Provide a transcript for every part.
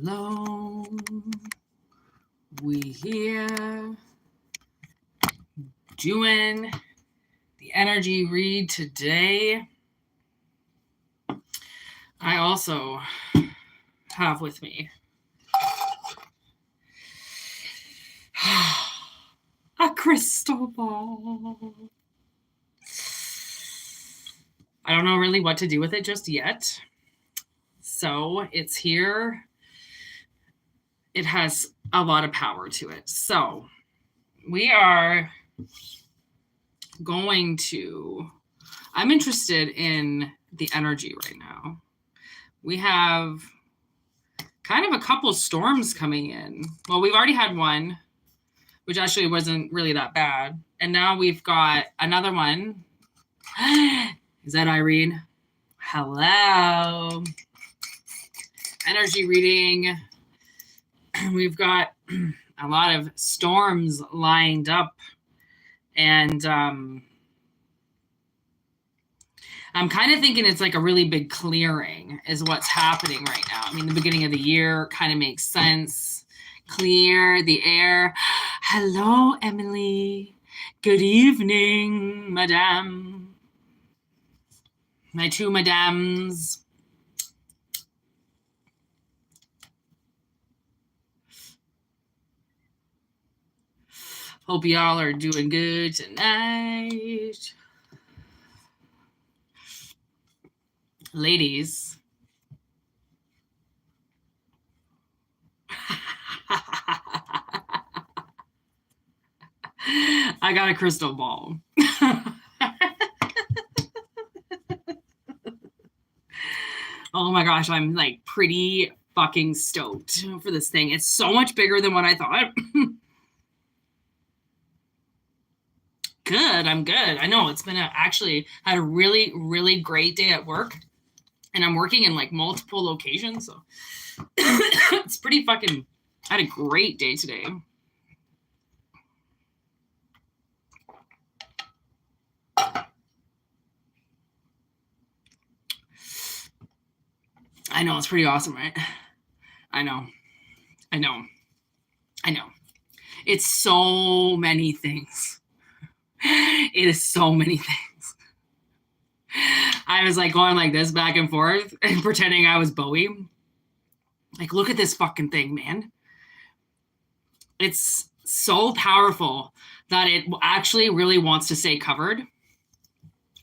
Hello, we here doing the energy read today. I also have with me a crystal ball. I don't know really what to do with it just yet. So it's here. It has a lot of power to it. So we are going to, I'm interested in the energy right now. We have kind of a couple storms coming in. Well, we've already had one, which actually wasn't really that bad. And now we've got another one. Is that Irene? Hello. Energy reading. We've got a lot of storms lined up. And I'm kind of thinking it's like a really big clearing is what's happening right now. I mean, the beginning of the year kind of makes sense. Clear the air. Hello, Emily. Good evening, madame. My two madames. Hope y'all are doing good tonight. Ladies. I got a crystal ball. Oh my gosh, I'm like pretty fucking stoked for this thing. It's so much bigger than what I thought. Good, I'm good. I know it's been actually had a really, really great day at work. And I'm working in like multiple locations. So it's pretty fucking, I had a great day today. I know, it's pretty awesome, right? I know. It's so many things. It is so many things. I was like going like this back and forth and pretending I was Bowie. Like, look at this fucking thing, man. It's so powerful that it actually really wants to stay covered.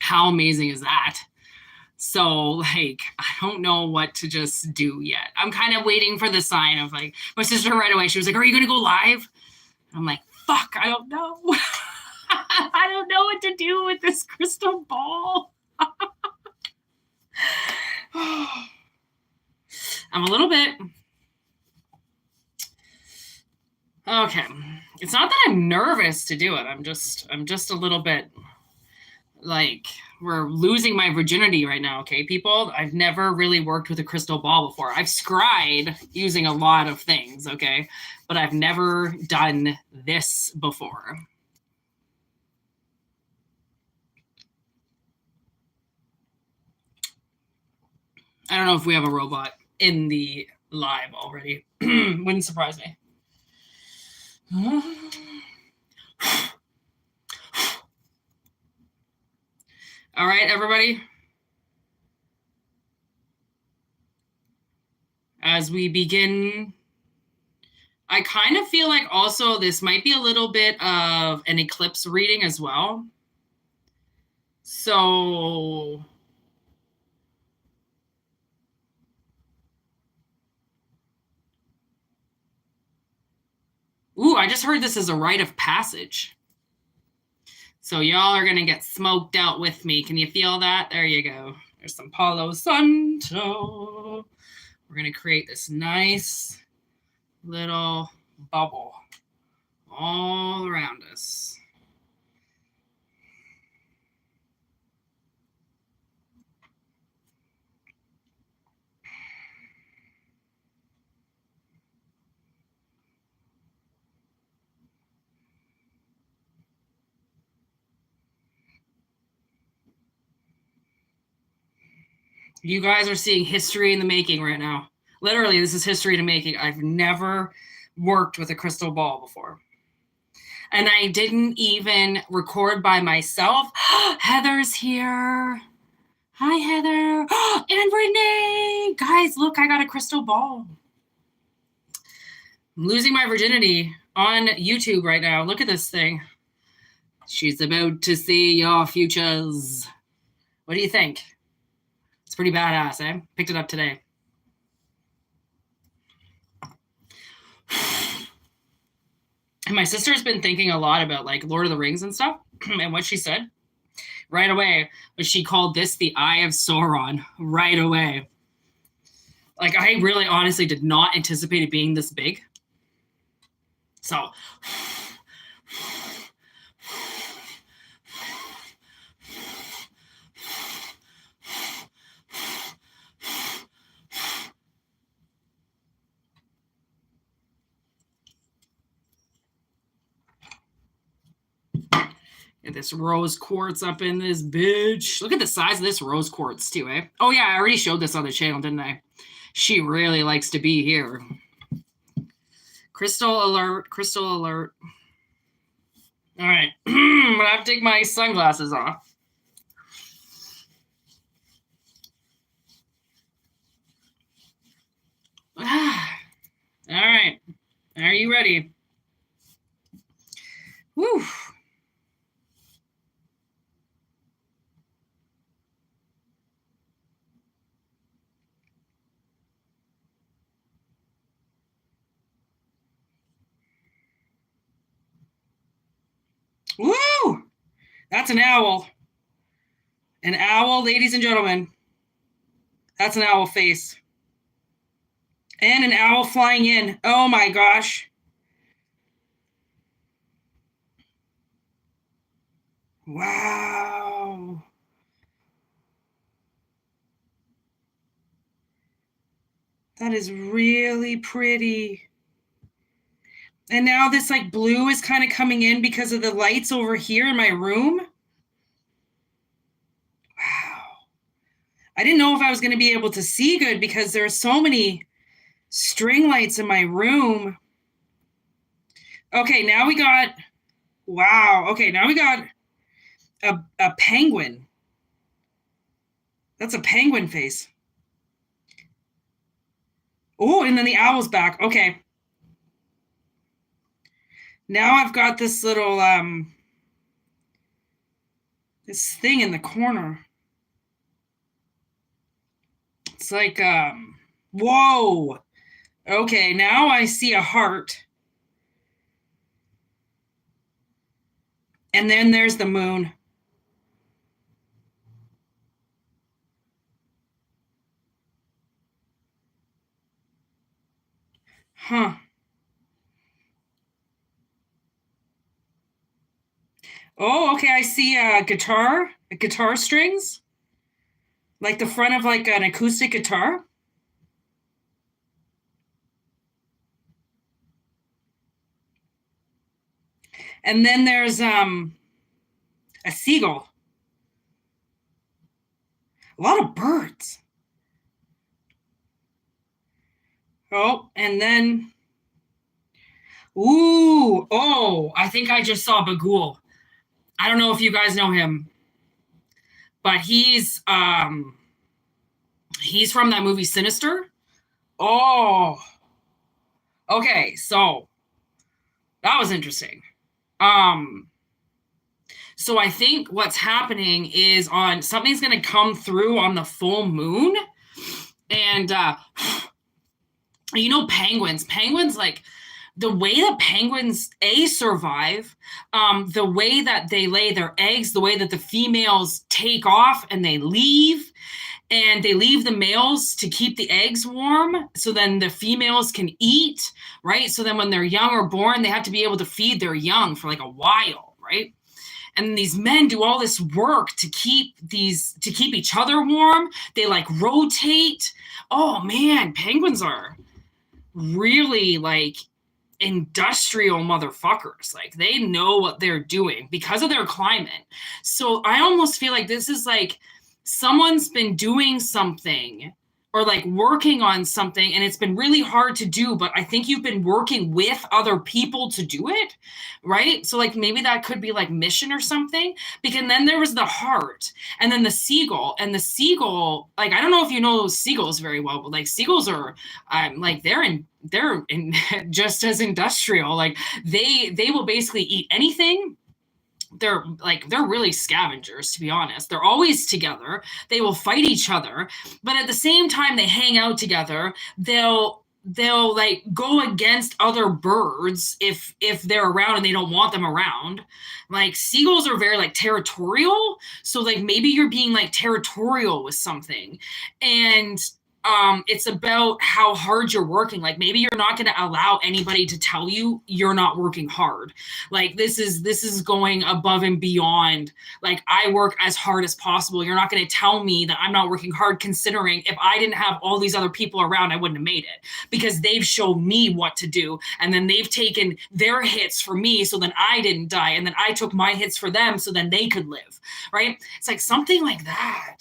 How amazing is that? So, like, I don't know what to just do yet. I'm kind of waiting for the sign of, like, my sister right away, she was like, are you going to go live? I'm like, fuck, I don't know. I don't know what to do with this crystal ball. I'm a little bit... Okay. It's not that I'm nervous to do it. I'm just a little bit like, we're losing my virginity right now, okay, people? I've never really worked with a crystal ball before. I've scryed using a lot of things, okay? But I've never done this before. I don't know if we have a robot in the live already. Wouldn't surprise me. All right, everybody. As we begin, I kind of feel like also this might be a little bit of an eclipse reading as well. So ooh, I just heard this is a rite of passage. So y'all are going to get smoked out with me. Can you feel that? There you go. There's some Palo Santo. We're going to create this nice little bubble all around us. You guys are seeing history in the making right now. Literally, this is history to making. I've never worked with a crystal ball before. And I didn't even record by myself. Heather's here. Hi, Heather. And Renee. Guys, look, I got a crystal ball. I'm losing my virginity on YouTube right now. Look at this thing. She's about to see your futures. What do you think? It's pretty badass, eh? Picked it up today. And my sister's been thinking a lot about like Lord of the Rings and stuff. And what she said right away was she called this the Eye of Sauron right away. Like, I really honestly did not anticipate it being this big. So get this rose quartz up in this bitch. Look at the size of this rose quartz too, eh? Oh yeah, I already showed this on the channel, didn't I? She really likes to be here. Crystal alert, crystal alert. All right, I'm gonna have to take my sunglasses off. All right, are you ready? Woo. Woo! That's an owl. An owl, ladies and gentlemen. That's an owl face. And an owl flying in. Oh my gosh. Wow. That is really pretty. And now this like blue is kind of coming in because of the lights over here in my room. Wow. I didn't know if I was going to be able to see good because there are so many string lights in my room. Okay, now we got, wow. Okay, now we got a penguin. That's a penguin face. Oh, and then the owl's back. Okay. Now I've got this little, this thing in the corner. It's like, whoa. Okay, now I see a heart. And then there's the moon. Huh. Oh, okay, I see a guitar strings. Like the front of like an acoustic guitar. And then there's a seagull. A lot of birds. Oh, and then, ooh, oh, I think I just saw Bagul. I don't know if you guys know him, but he's from that movie Sinister. Oh, okay, so that was interesting. So I think what's happening is something's going to come through on the full moon, and you know, penguins, like the way that penguins survive, the way that they lay their eggs, the way that the females take off and they leave the males to keep the eggs warm so then the females can eat, right? So then when they're young or born, they have to be able to feed their young for like a while, right? And these men do all this work to keep each other warm. They like rotate. Oh man, penguins are really like industrial motherfuckers. Like they know what they're doing because of their climate. So I almost feel like this is like someone's been doing something, or like working on something and it's been really hard to do, but I think you've been working with other people to do it, right? So like maybe that could be like mission or something. Because then there was the heart and then the seagull, and the seagull, like I don't know if you know seagulls very well, but like seagulls are like they're in just as industrial. Like they will basically eat anything. They're really scavengers, to be honest. They're always together. They will fight each other, but at the same time they hang out together. They'll like go against other birds if they're around and they don't want them around. Like seagulls are very like territorial, so like maybe you're being like territorial with something, and it's about how hard you're working. Like maybe you're not going to allow anybody to tell you you're not working hard. Like this is going above and beyond. Like I work as hard as possible. You're not going to tell me that I'm not working hard, considering if I didn't have all these other people around, I wouldn't have made it, because they've shown me what to do. And then they've taken their hits for me, so then I didn't die. And then I took my hits for them, so then they could live. Right? It's like something like that.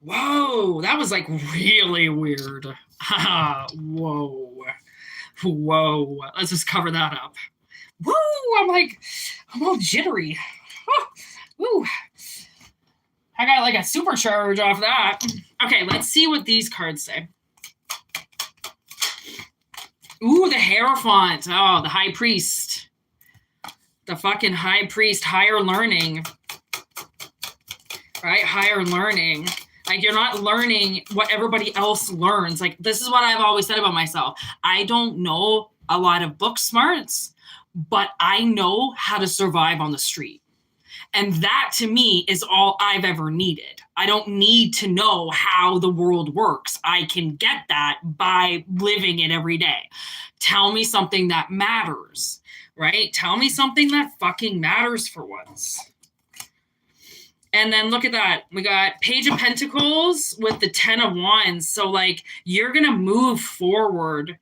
Whoa, that was like really weird. Whoa. Let's just cover that up. Woo, I'm all jittery. Woo. I got like a supercharge off that. Okay, let's see what these cards say. Ooh, the Hierophant. Oh, the High Priest. The fucking High Priest, higher learning. Right? Higher learning. Like you're not learning what everybody else learns. Like this is what I've always said about myself. I don't know a lot of book smarts, but I know how to survive on the street. And that to me is all I've ever needed. I don't need to know how the world works. I can get that by living it every day. Tell me something that matters, right? Tell me something that fucking matters for once. And then look at that. We got Page of Pentacles with the 10 of Wands. So like you're going to move forward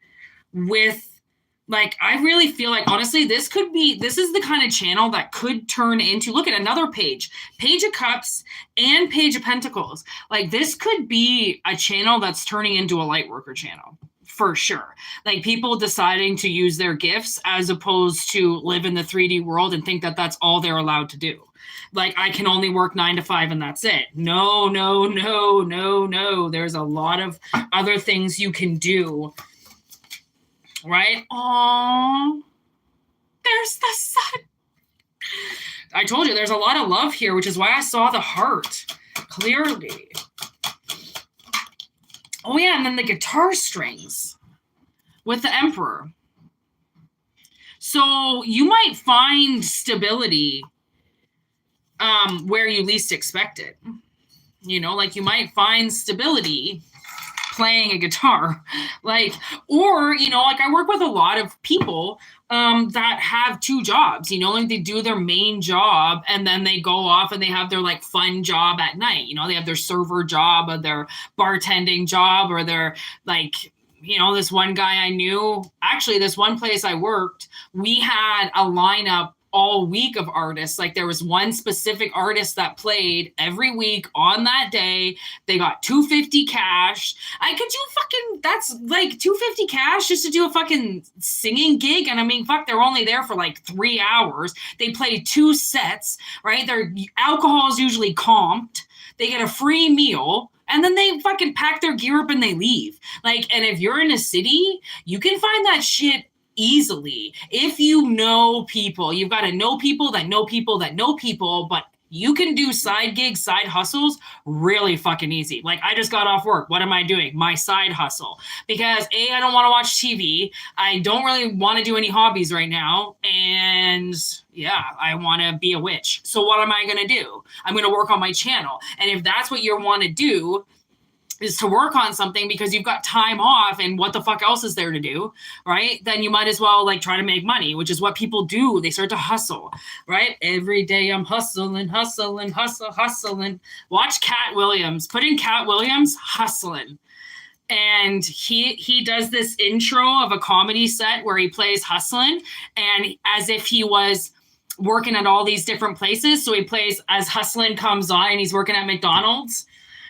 with, like, I really feel like, honestly, this is the kind of channel that could turn into, look at another Page of Cups and Page of Pentacles. Like this could be a channel that's turning into a light worker channel. For sure. Like people deciding to use their gifts as opposed to live in the 3D world and think that that's all they're allowed to do. Like I can only work 9 to 5 and that's it. No. There's a lot of other things you can do. Right? Aww. There's the sun. I told you there's a lot of love here, which is why I saw the heart clearly. Oh yeah, and then the guitar strings with the Emperor. So you might find stability where you least expect it. You know, like you might find stability playing a guitar. Like, or, you know, like I work with a lot of people that have 2 jobs, you know, like they do their main job and then they go off and they have their like fun job at night. You know, they have their server job or their bartending job or their like, you know, this one guy I knew, actually this one place I worked, we had a lineup all week of artists. Like there was one specific artist that played every week on that day. They got $250 cash. I could do fucking, that's like $250 cash just to do a fucking singing gig. And I mean, fuck, they're only there for like 3 hours. They play 2 sets, right? Their alcohol is usually comped. They get a free meal. And then they fucking pack their gear up and they leave. Like, and if you're in a city, you can find that shit easily. If you know people, you've got to know people that know people that know people, but you can do side gigs, side hustles really fucking easy. Like I just got off work. What am I doing? My side hustle. Because A, I don't want to watch TV. I don't really want to do any hobbies right now. And yeah, I want to be a witch. So what am I going to do? I'm going to work on my channel. And if that's what you want to do, is to work on something because you've got time off and what the fuck else is there to do, right? Then you might as well like try to make money, which is what people do. They start to hustle, right? Every day I'm hustling. Watch Cat Williams. Put in Cat Williams, hustling. And he does this intro of a comedy set where he plays hustling and as if he was working at all these different places. So he plays as hustling comes on and he's working at McDonald's.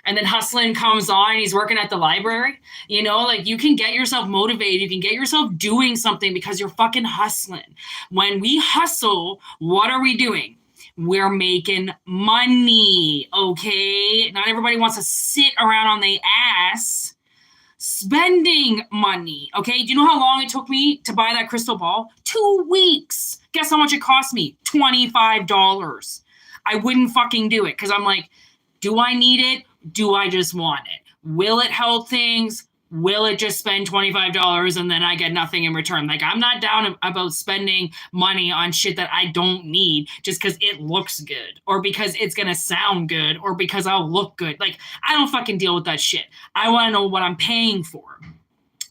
and then Hustling comes on and he's working at the library. You know, like you can get yourself motivated. You can get yourself doing something because you're fucking hustling. When we hustle, what are we doing? We're making money, okay? Not everybody wants to sit around on their ass spending money, okay? Do you know how long it took me to buy that crystal ball? 2 weeks. Guess how much it cost me? $25. I wouldn't fucking do it because I'm like, do I need it? Do I just want it? Will it help things? Will it just spend $25 and then I get nothing in return? Like, I'm not down about spending money on shit that I don't need just because it looks good or because it's going to sound good or because I'll look good. Like, I don't fucking deal with that shit. I want to know what I'm paying for,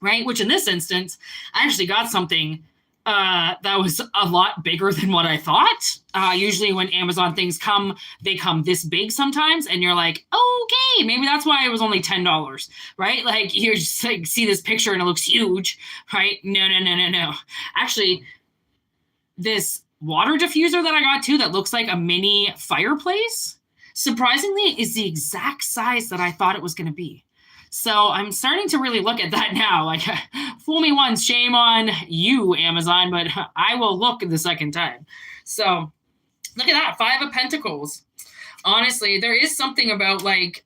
right? Which in this instance, I actually got something that was a lot bigger than what I thought. Usually when Amazon things come, they come this big sometimes, and you're like, okay, maybe that's why it was only $10, right? Like you just like see this picture and it looks huge, right? No. Actually, this water diffuser that I got too that looks like a mini fireplace, surprisingly, is the exact size that I thought it was going to be. So I'm starting to really look at that now. Like, fool me once, shame on you, Amazon, but I will look the second time. So look at that, 5 of Pentacles. Honestly, there is something about like,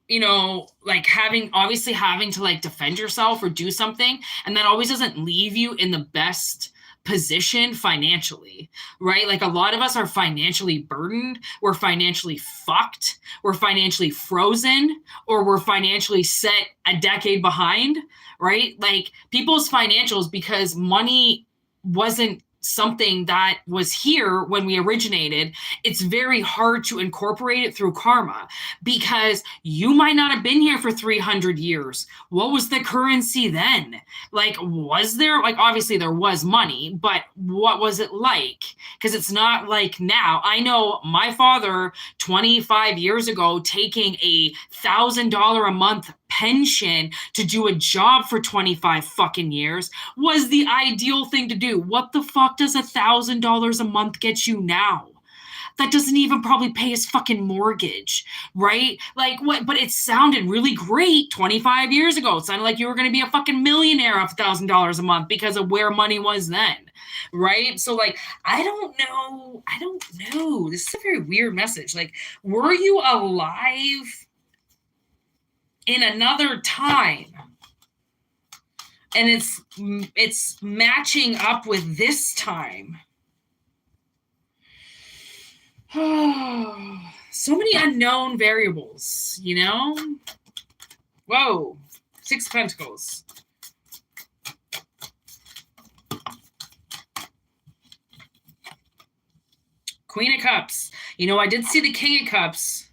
you know, like having to like defend yourself or do something. And that always doesn't leave you in the best position financially, right? Like a lot of us are financially burdened. We're financially fucked. We're financially frozen, or we're financially set a decade behind, right? Like people's financials, because money wasn't something that was here when we originated, it's very hard to incorporate it through karma because you might not have been here for 300 years. What was the currency then? Like, was there, like, obviously there was money, but what was it like? Because it's not like now. I know my father 25 years ago taking a $1,000 a month pension to do a job for 25 fucking years was the ideal thing to do. What the fuck does $1,000 a month get you now? That doesn't even probably pay his fucking mortgage, right? Like what? But it sounded really great 25 years ago. It sounded like you were going to be a fucking millionaire off $1,000 a month because of where money was then, right? So like, I don't know. This is a very weird message. Like, were you alive in another time? And it's matching up with this time. So many unknown variables, you know? Whoa. 6 of Pentacles. Queen of Cups. You know, I did see the King of Cups.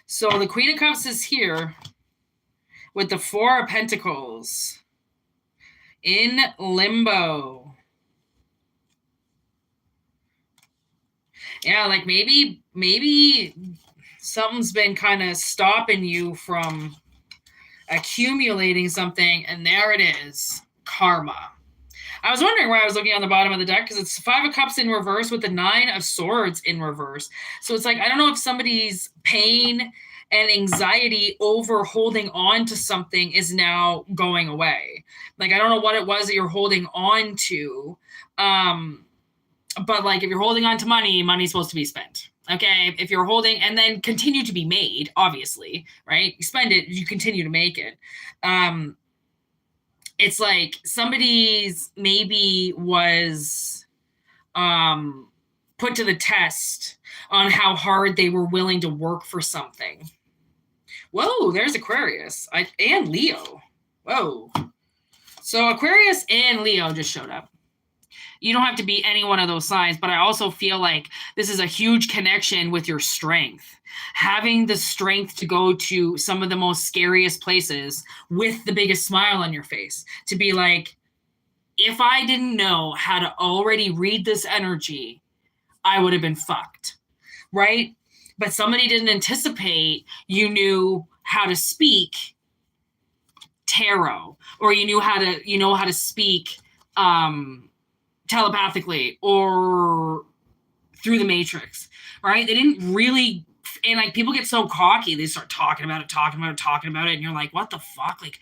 So the Queen of Cups is here with the 4 of Pentacles in limbo. Yeah, like maybe something's been kind of stopping you from accumulating something, and there it is, karma. I was wondering why I was looking on the bottom of the deck, because it's 5 of Cups in reverse with the 9 of Swords in reverse. So it's like, I don't know if somebody's pain and anxiety over holding on to something is now going away. Like, I don't know what it was that you're holding on to. But like, if you're holding on to money, money's supposed to be spent. Okay. If you're holding and then continue to be made, obviously, right? You spend it, you continue to make it. It's like somebody's maybe was put to the test on how hard they were willing to work for something. Whoa, there's Aquarius and Leo. Whoa. So Aquarius and Leo just showed up. You don't have to be any one of those signs, but I also feel like this is a huge connection with your strength. Having the strength to go to some of the most scariest places with the biggest smile on your face. To be like, if I didn't know how to already read this energy, I would have been fucked, right? But somebody didn't anticipate you knew how to speak tarot, or you know how to speak telepathically or through the matrix, right? They didn't really And like people get so cocky, they start talking about it, and you're like, what the fuck? Like,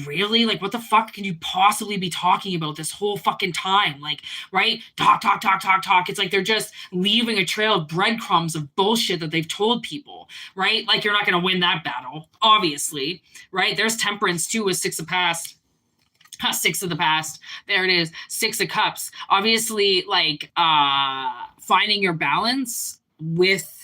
really? Like, what the fuck can you possibly be talking about this whole fucking time? Like, right? Talk. It's like they're just leaving a trail of breadcrumbs of bullshit that they've told people, right? Like, you're not gonna win that battle, obviously, right? There's temperance too with six of the past. There it is. Six of cups. Obviously, like finding your balance with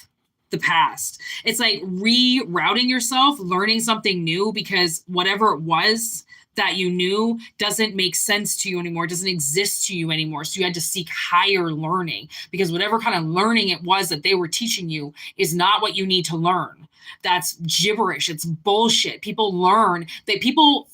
the past. It's like rerouting yourself, learning something new, because whatever it was that you knew doesn't make sense to you anymore, doesn't exist to you anymore. So you had to seek higher learning, because whatever kind of learning it was that they were teaching you is not what you need to learn. That's gibberish. It's bullshit. People learn that people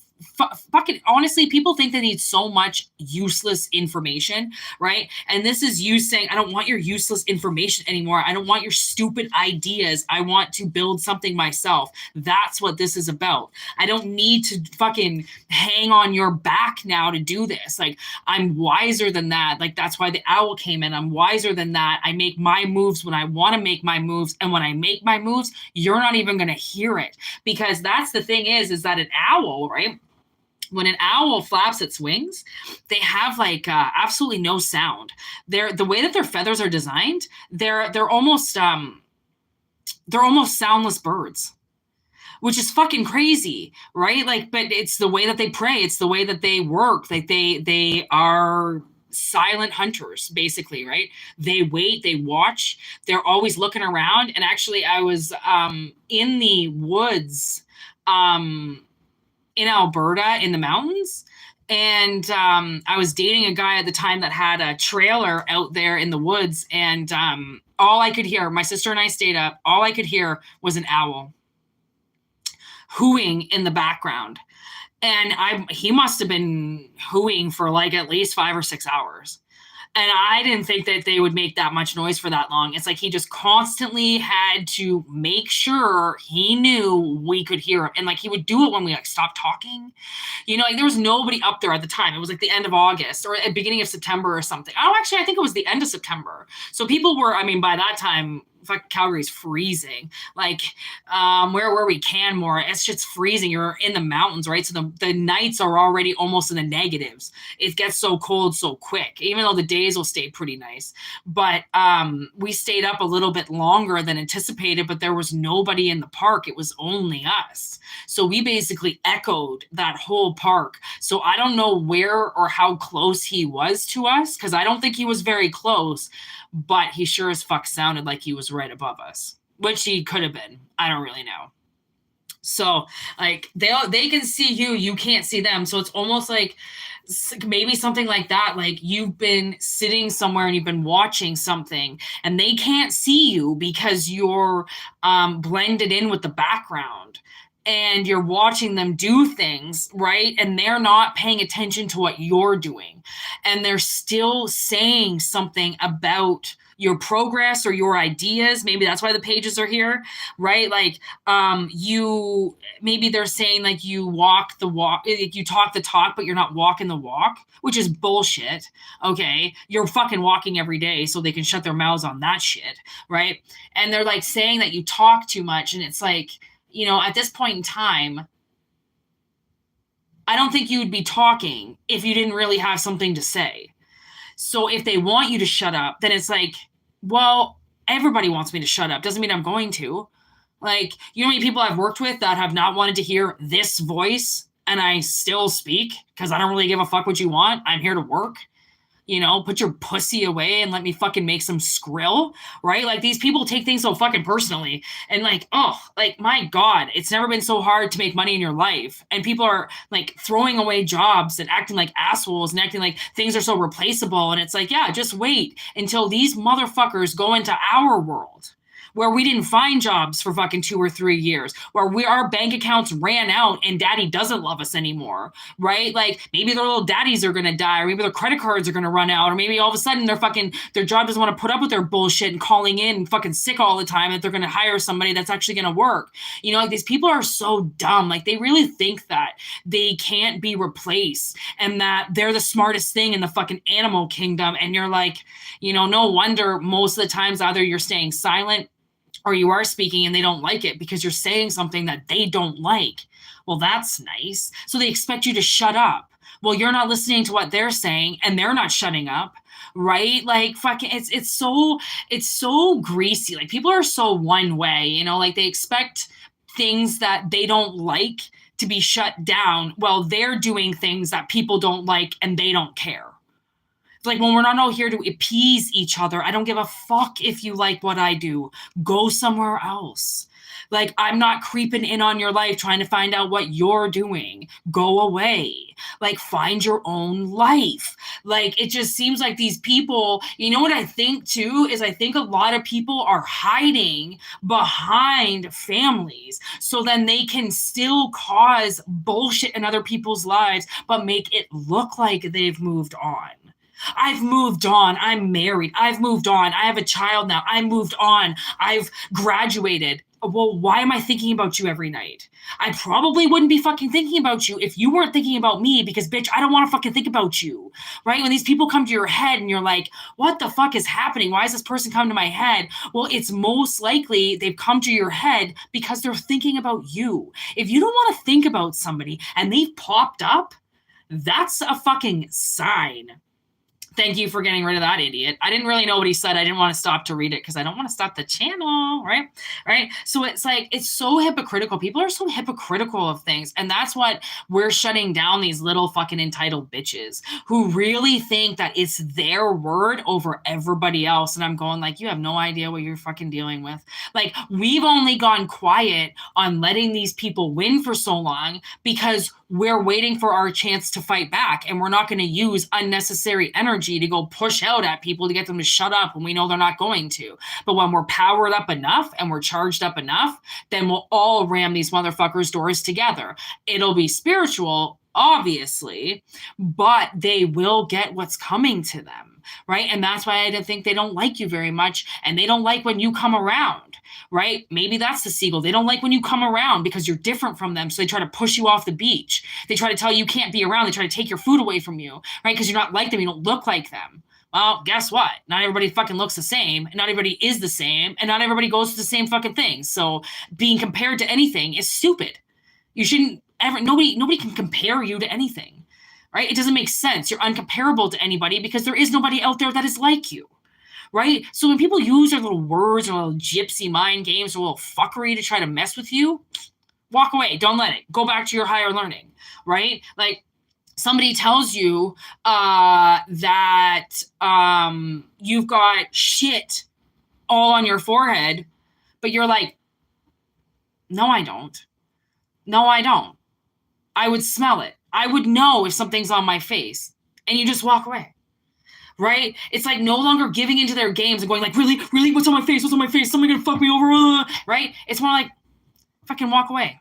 fucking honestly, people think they need so much useless information, right? And this is you saying, I don't want your useless information anymore. I don't want your stupid ideas. I want to build something myself. That's what this is about. I don't need to fucking hang on your back now to do this. Like, I'm wiser than that. Like, that's why the owl came in. I'm wiser than that. I make my moves when I want to make my moves. And when I make my moves, you're not even going to hear it, because that's the thing is that an owl, right? When an owl flaps its wings, they have like absolutely no sound. The way that their feathers are designed, they're almost soundless birds, which is fucking crazy, right? Like, but it's the way that they prey. It's the way that they work. Like they are silent hunters, basically, right? They wait, they watch. They're always looking around. And actually, I was in the woods. In Alberta in the mountains. And I was dating a guy at the time that had a trailer out there in the woods. And all I could hear, my sister and I stayed up, all I could hear was an owl hooing in the background. And he must have been hooing for like at least 5 or 6 hours. And I didn't think that they would make that much noise for that long. It's like he just constantly had to make sure he knew we could hear him. And like he would do it when we like stopped talking. You know, like there was nobody up there at the time. It was like the end of August or at the beginning of September or something. Oh, actually, I think it was the end of September. So people were, I mean, by that time, fuck, Calgary's freezing. Like, where were we? Canmore. It's just freezing. You're in the mountains, right? So the nights are already almost in the negatives. It gets so cold so quick, even though the days will stay pretty nice. But we stayed up a little bit longer than anticipated, but there was nobody in the park. It was only us. So we basically echoed that whole park. So I don't know where or how close he was to us, because I don't think he was very close, but he sure as fuck sounded like he was right above us, which he could have been. I don't really know. So like they can see you, you can't see them. So it's almost like maybe something like that. Like you've been sitting somewhere and you've been watching something and they can't see you because you're blended in with the background. And you're watching them do things, right? And they're not paying attention to what you're doing. And they're still saying something about your progress or your ideas. Maybe that's why the pages are here, right? Like maybe they're saying like you walk the walk, like you talk the talk, but you're not walking the walk, which is bullshit. Okay. You're fucking walking every day so they can shut their mouths on that shit, right? And they're like saying that you talk too much. And it's like, you know, at this point in time, I don't think you would be talking if you didn't really have something to say. So if they want you to shut up, then it's like, well, everybody wants me to shut up. Doesn't mean I'm going to. Like, you know how many people I've worked with that have not wanted to hear this voice and I still speak because I don't really give a fuck what you want. I'm here to work. You know, put your pussy away and let me fucking make some skrill, right? Like these people take things so fucking personally and like, oh, like my God, it's never been so hard to make money in your life. And people are like throwing away jobs and acting like assholes and acting like things are so replaceable. And it's like, yeah, just wait until these motherfuckers go into our world where we didn't find jobs for fucking 2 or 3 years, where our bank accounts ran out and daddy doesn't love us anymore, right? Like maybe their little daddies are going to die, or maybe their credit cards are going to run out, or maybe all of a sudden their job doesn't want to put up with their bullshit and calling in and fucking sick all the time, that they're going to hire somebody that's actually going to work. You know, like these people are so dumb. Like they really think that they can't be replaced and that they're the smartest thing in the fucking animal kingdom. And you're like, you know, no wonder most of the times either you're staying silent or you are speaking and they don't like it because you're saying something that they don't like. Well, that's nice. So they expect you to shut up. Well, you're not listening to what they're saying and they're not shutting up, right? Like fucking it's so greasy. Like people are so one way, you know, like they expect things that they don't like to be shut down while they're doing things that people don't like and they don't care. Like, when we're not all here to appease each other, I don't give a fuck if you like what I do. Go somewhere else. Like, I'm not creeping in on your life trying to find out what you're doing. Go away. Like, find your own life. Like, it just seems like these people, you know what I think too, is I think a lot of people are hiding behind families so then they can still cause bullshit in other people's lives, but make it look like they've moved on. I've moved on. I'm married. I've moved on. I have a child now. I moved on. I've graduated. Well, why am I thinking about you every night? I probably wouldn't be fucking thinking about you if you weren't thinking about me because, bitch, I don't want to fucking think about you, right? When these people come to your head and you're like, what the fuck is happening? Why is this person coming to my head? Well, it's most likely they've come to your head because they're thinking about you. If you don't want to think about somebody and they've popped up, that's a fucking sign. Thank you for getting rid of that idiot. I didn't really know what he said. I didn't want to stop to read it because I don't want to stop the channel, right? Right? So it's like, it's so hypocritical. People are so hypocritical of things. And that's what we're shutting down, these little fucking entitled bitches who really think that it's their word over everybody else. And I'm going like, you have no idea what you're fucking dealing with. Like, we've only gone quiet on letting these people win for so long because we're waiting for our chance to fight back, and we're not going to use unnecessary energy to go push out at people to get them to shut up when we know they're not going to. But when we're powered up enough and we're charged up enough, then we'll all ram these motherfuckers' doors together. It'll be spiritual, obviously, but they will get what's coming to them, right? And that's why I think they don't like you very much, and they don't like when you come around, right? Maybe that's the seagull. They don't like when you come around because you're different from them, so they try to push you off the beach. They try to tell you can't be around. They try to take your food away from you, right? Because you're not like them. You don't look like them. Well, guess what? Not everybody fucking looks the same, and not everybody is the same, and not everybody goes to the same fucking things. So being compared to anything is stupid. You shouldn't ever, nobody can compare you to anything, right? It doesn't make sense. You're uncomparable to anybody because there is nobody out there that is like you, right? So when people use their little words or little gypsy mind games or little fuckery to try to mess with you, walk away. Don't let it. Go back to your higher learning, right? Like, somebody tells you that you've got shit all on your forehead, but you're like, no, I don't. No, I don't. I would smell it. I would know if something's on my face. And you just walk away, right? It's like no longer giving into their games and going like, really, really, what's on my face? What's on my face? Somebody gonna fuck me over, right? It's more like, fucking walk away.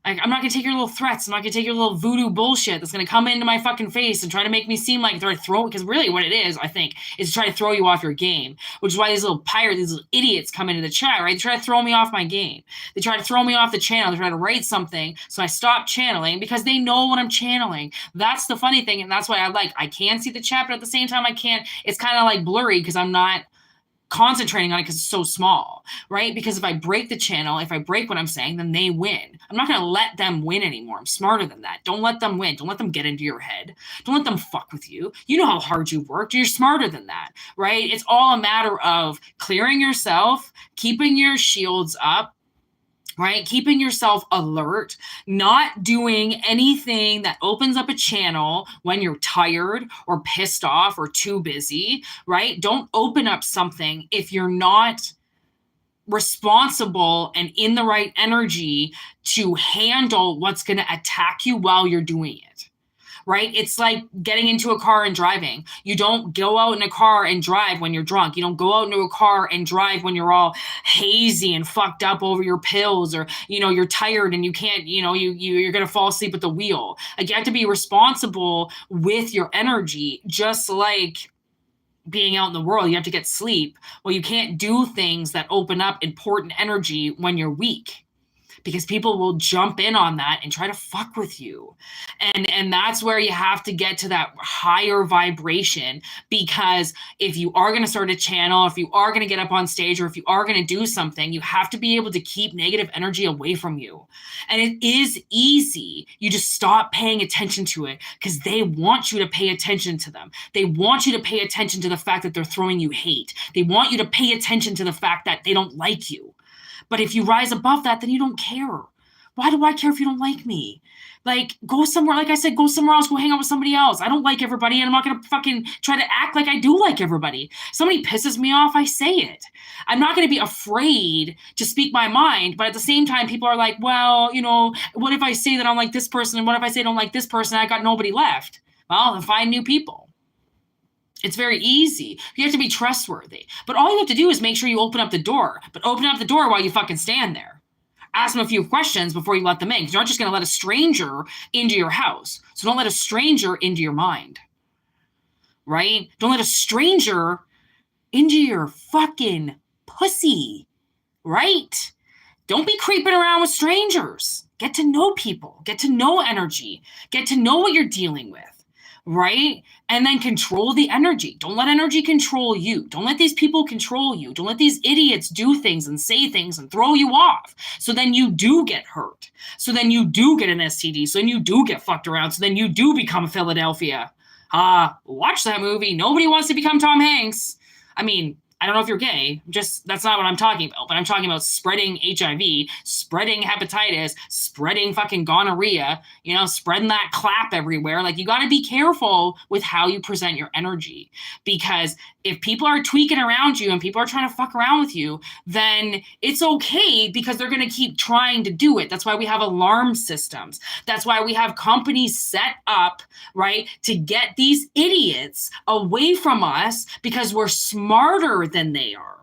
Like, I'm not going to take your little threats. I'm not going to take your little voodoo bullshit that's going to come into my fucking face and try to make me seem like they're throwing, because really what it is, I think, is to try to throw you off your game, which is why these little pirates, these little idiots come into the chat, right? They try to throw me off my game. They try to throw me off the channel. They try to write something, so I stop channeling because they know what I'm channeling. That's the funny thing, and that's why I can see the chat, but at the same time I can't. It's kind of like blurry because I'm not concentrating on it because it's so small, right? Because if I break the channel, if I break what I'm saying, then they win. I'm not going to let them win anymore. I'm smarter than that. Don't let them win. Don't let them get into your head. Don't let them fuck with you. You know how hard you've worked. You're smarter than that, right? It's all a matter of clearing yourself, keeping your shields up, right? Keeping yourself alert, not doing anything that opens up a channel when you're tired or pissed off or too busy, right? Don't open up something if you're not responsible and in the right energy to handle what's going to attack you while you're doing it. Right? It's like getting into a car and driving. You don't go out in a car and drive when you're drunk. You don't go out into a car and drive when you're all hazy and fucked up over your pills, or, you're tired and you can't, you're going to fall asleep at the wheel. Like, you have to be responsible with your energy, just like being out in the world. You have to get sleep. Well, you can't do things that open up important energy when you're weak. because people will jump in on that and try to fuck with you. And that's where you have to get to that higher vibration, because if you are going to start a channel, if you are going to get up on stage, or if you are going to do something, you have to be able to keep negative energy away from you. And it is easy. You just stop paying attention to it because they want you to pay attention to them. They want you to pay attention to the fact that they're throwing you hate. They want you to pay attention to the fact that they don't like you. But if you rise above that, then you don't care. Why do I care if you don't like me? Like, go somewhere, like I said, go somewhere else, go hang out with somebody else. I don't like everybody, and I'm not going to fucking try to act like I do like everybody. Somebody pisses me off, I say it. I'm not going to be afraid to speak my mind, but at the same time, people are like, well, you know, what if I say that I don't like this person, and what if I say I don't like this person, I got nobody left? Well, then find new people. It's very easy. You have to be trustworthy. But all you have to do is make sure you open up the door. But open up the door while you fucking stand there. Ask them a few questions before you let them in. Because you're not just going to let a stranger into your house. So don't let a stranger into your mind. Right? Don't let a stranger into your fucking pussy. Right? Don't be creeping around with strangers. Get to know people. Get to know energy. Get to know what you're dealing with. Right? And then control the energy. Don't let energy control you. Don't let these people control you. Don't let these idiots do things and say things and throw you off. So then you do get hurt. So then you do get an STD. So then you do get fucked around. So then you do become Philadelphia. Watch that movie. Nobody wants to become Tom Hanks. I mean, I don't know if you're gay, that's not what I'm talking about, but I'm talking about spreading HIV, spreading hepatitis, spreading fucking gonorrhea, you know, spreading that clap everywhere. Like, you got to be careful with how you present your energy, because if people are tweaking around you and people are trying to fuck around with you, then it's okay, because they're going to keep trying to do it. That's why we have alarm systems. That's why we have companies set up, right, to get these idiots away from us, because we're smarter than they are.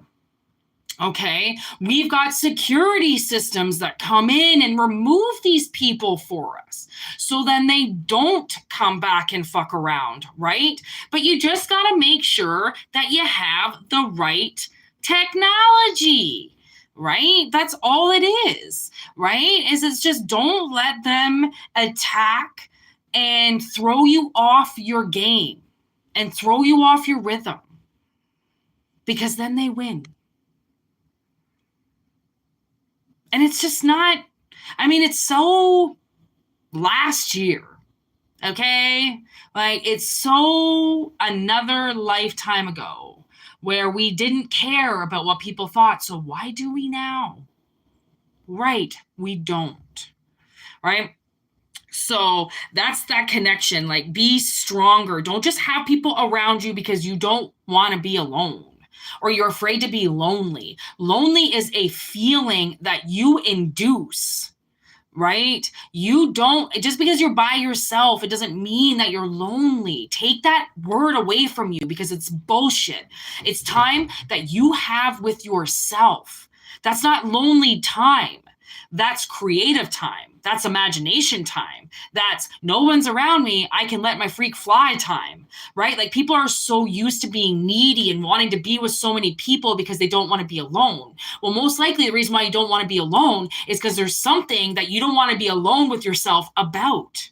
Okay, we've got security systems that come in and remove these people for us, so then they don't come back and fuck around, right? But you just got to make sure that you have the right technology, right? That's all it is, right? It's just, don't let them attack and throw you off your game and throw you off your rhythm, because then they win. And it's just not, I mean, it's so last year, okay? Like, it's so another lifetime ago where we didn't care about what people thought. So why do we now? Right, we don't, right? So that's that connection. Like, be stronger. Don't just have people around you because you don't want to be alone, or you're afraid to be lonely. Lonely is a feeling that you induce, right? You don't, just because you're by yourself, it doesn't mean that you're lonely. Take that word away from you, because it's bullshit. It's time that you have with yourself. That's not lonely time. That's creative time. That's imagination time. That's no one's around me, I can let my freak fly time, right? Like, people are so used to being needy and wanting to be with so many people because they don't want to be alone. Well, most likely the reason why you don't want to be alone is because there's something that you don't want to be alone with yourself about,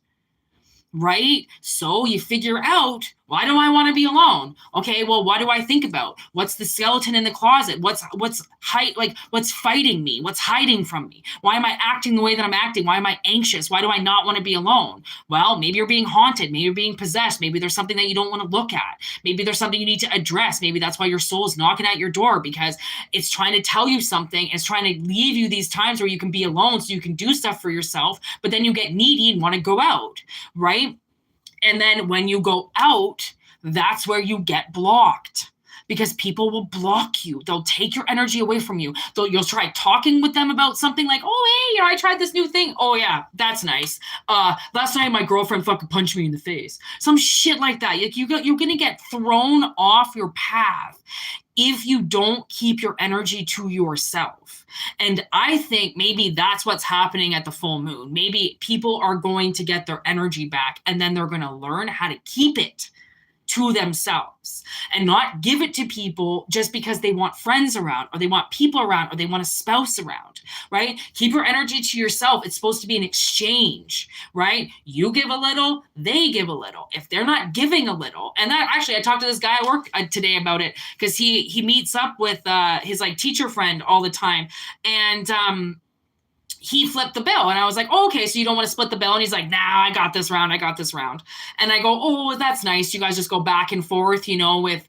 right? So you figure out, why do I want to be alone? Okay, well, what do I think about? What's the skeleton in the closet? What's fighting me? What's hiding from me? Why am I acting the way that I'm acting? Why am I anxious? Why do I not want to be alone? Well, maybe you're being haunted. Maybe you're being possessed. Maybe there's something that you don't want to look at. Maybe there's something you need to address. Maybe that's why your soul is knocking at your door, because it's trying to tell you something. It's trying to leave you these times where you can be alone so you can do stuff for yourself, but then you get needy and want to go out, right? And then when you go out, that's where you get blocked, because people will block you. They'll take your energy away from you. You'll try talking with them about something like, oh, hey, I tried this new thing. Oh, yeah, that's nice. Last night, my girlfriend fucking punched me in the face. Some shit like that. You're going to get thrown off your path if you don't keep your energy to yourself. And I think maybe that's what's happening at the full moon. Maybe people are going to get their energy back, and then they're going to learn how to keep it to themselves and not give it to people just because they want friends around or they want people around or they want a spouse around, right? Keep your energy to yourself. It's supposed to be an exchange, right? You give a little, they give a little. If they're not giving a little, and that actually, I talked to this guy at work today about it because he meets up with his like teacher friend all the time, and he flipped the bill. And I was like, oh, okay, so you don't want to split the bill? And he's like, nah, I got this round. And I go, oh, that's nice. You guys just go back and forth, you know, with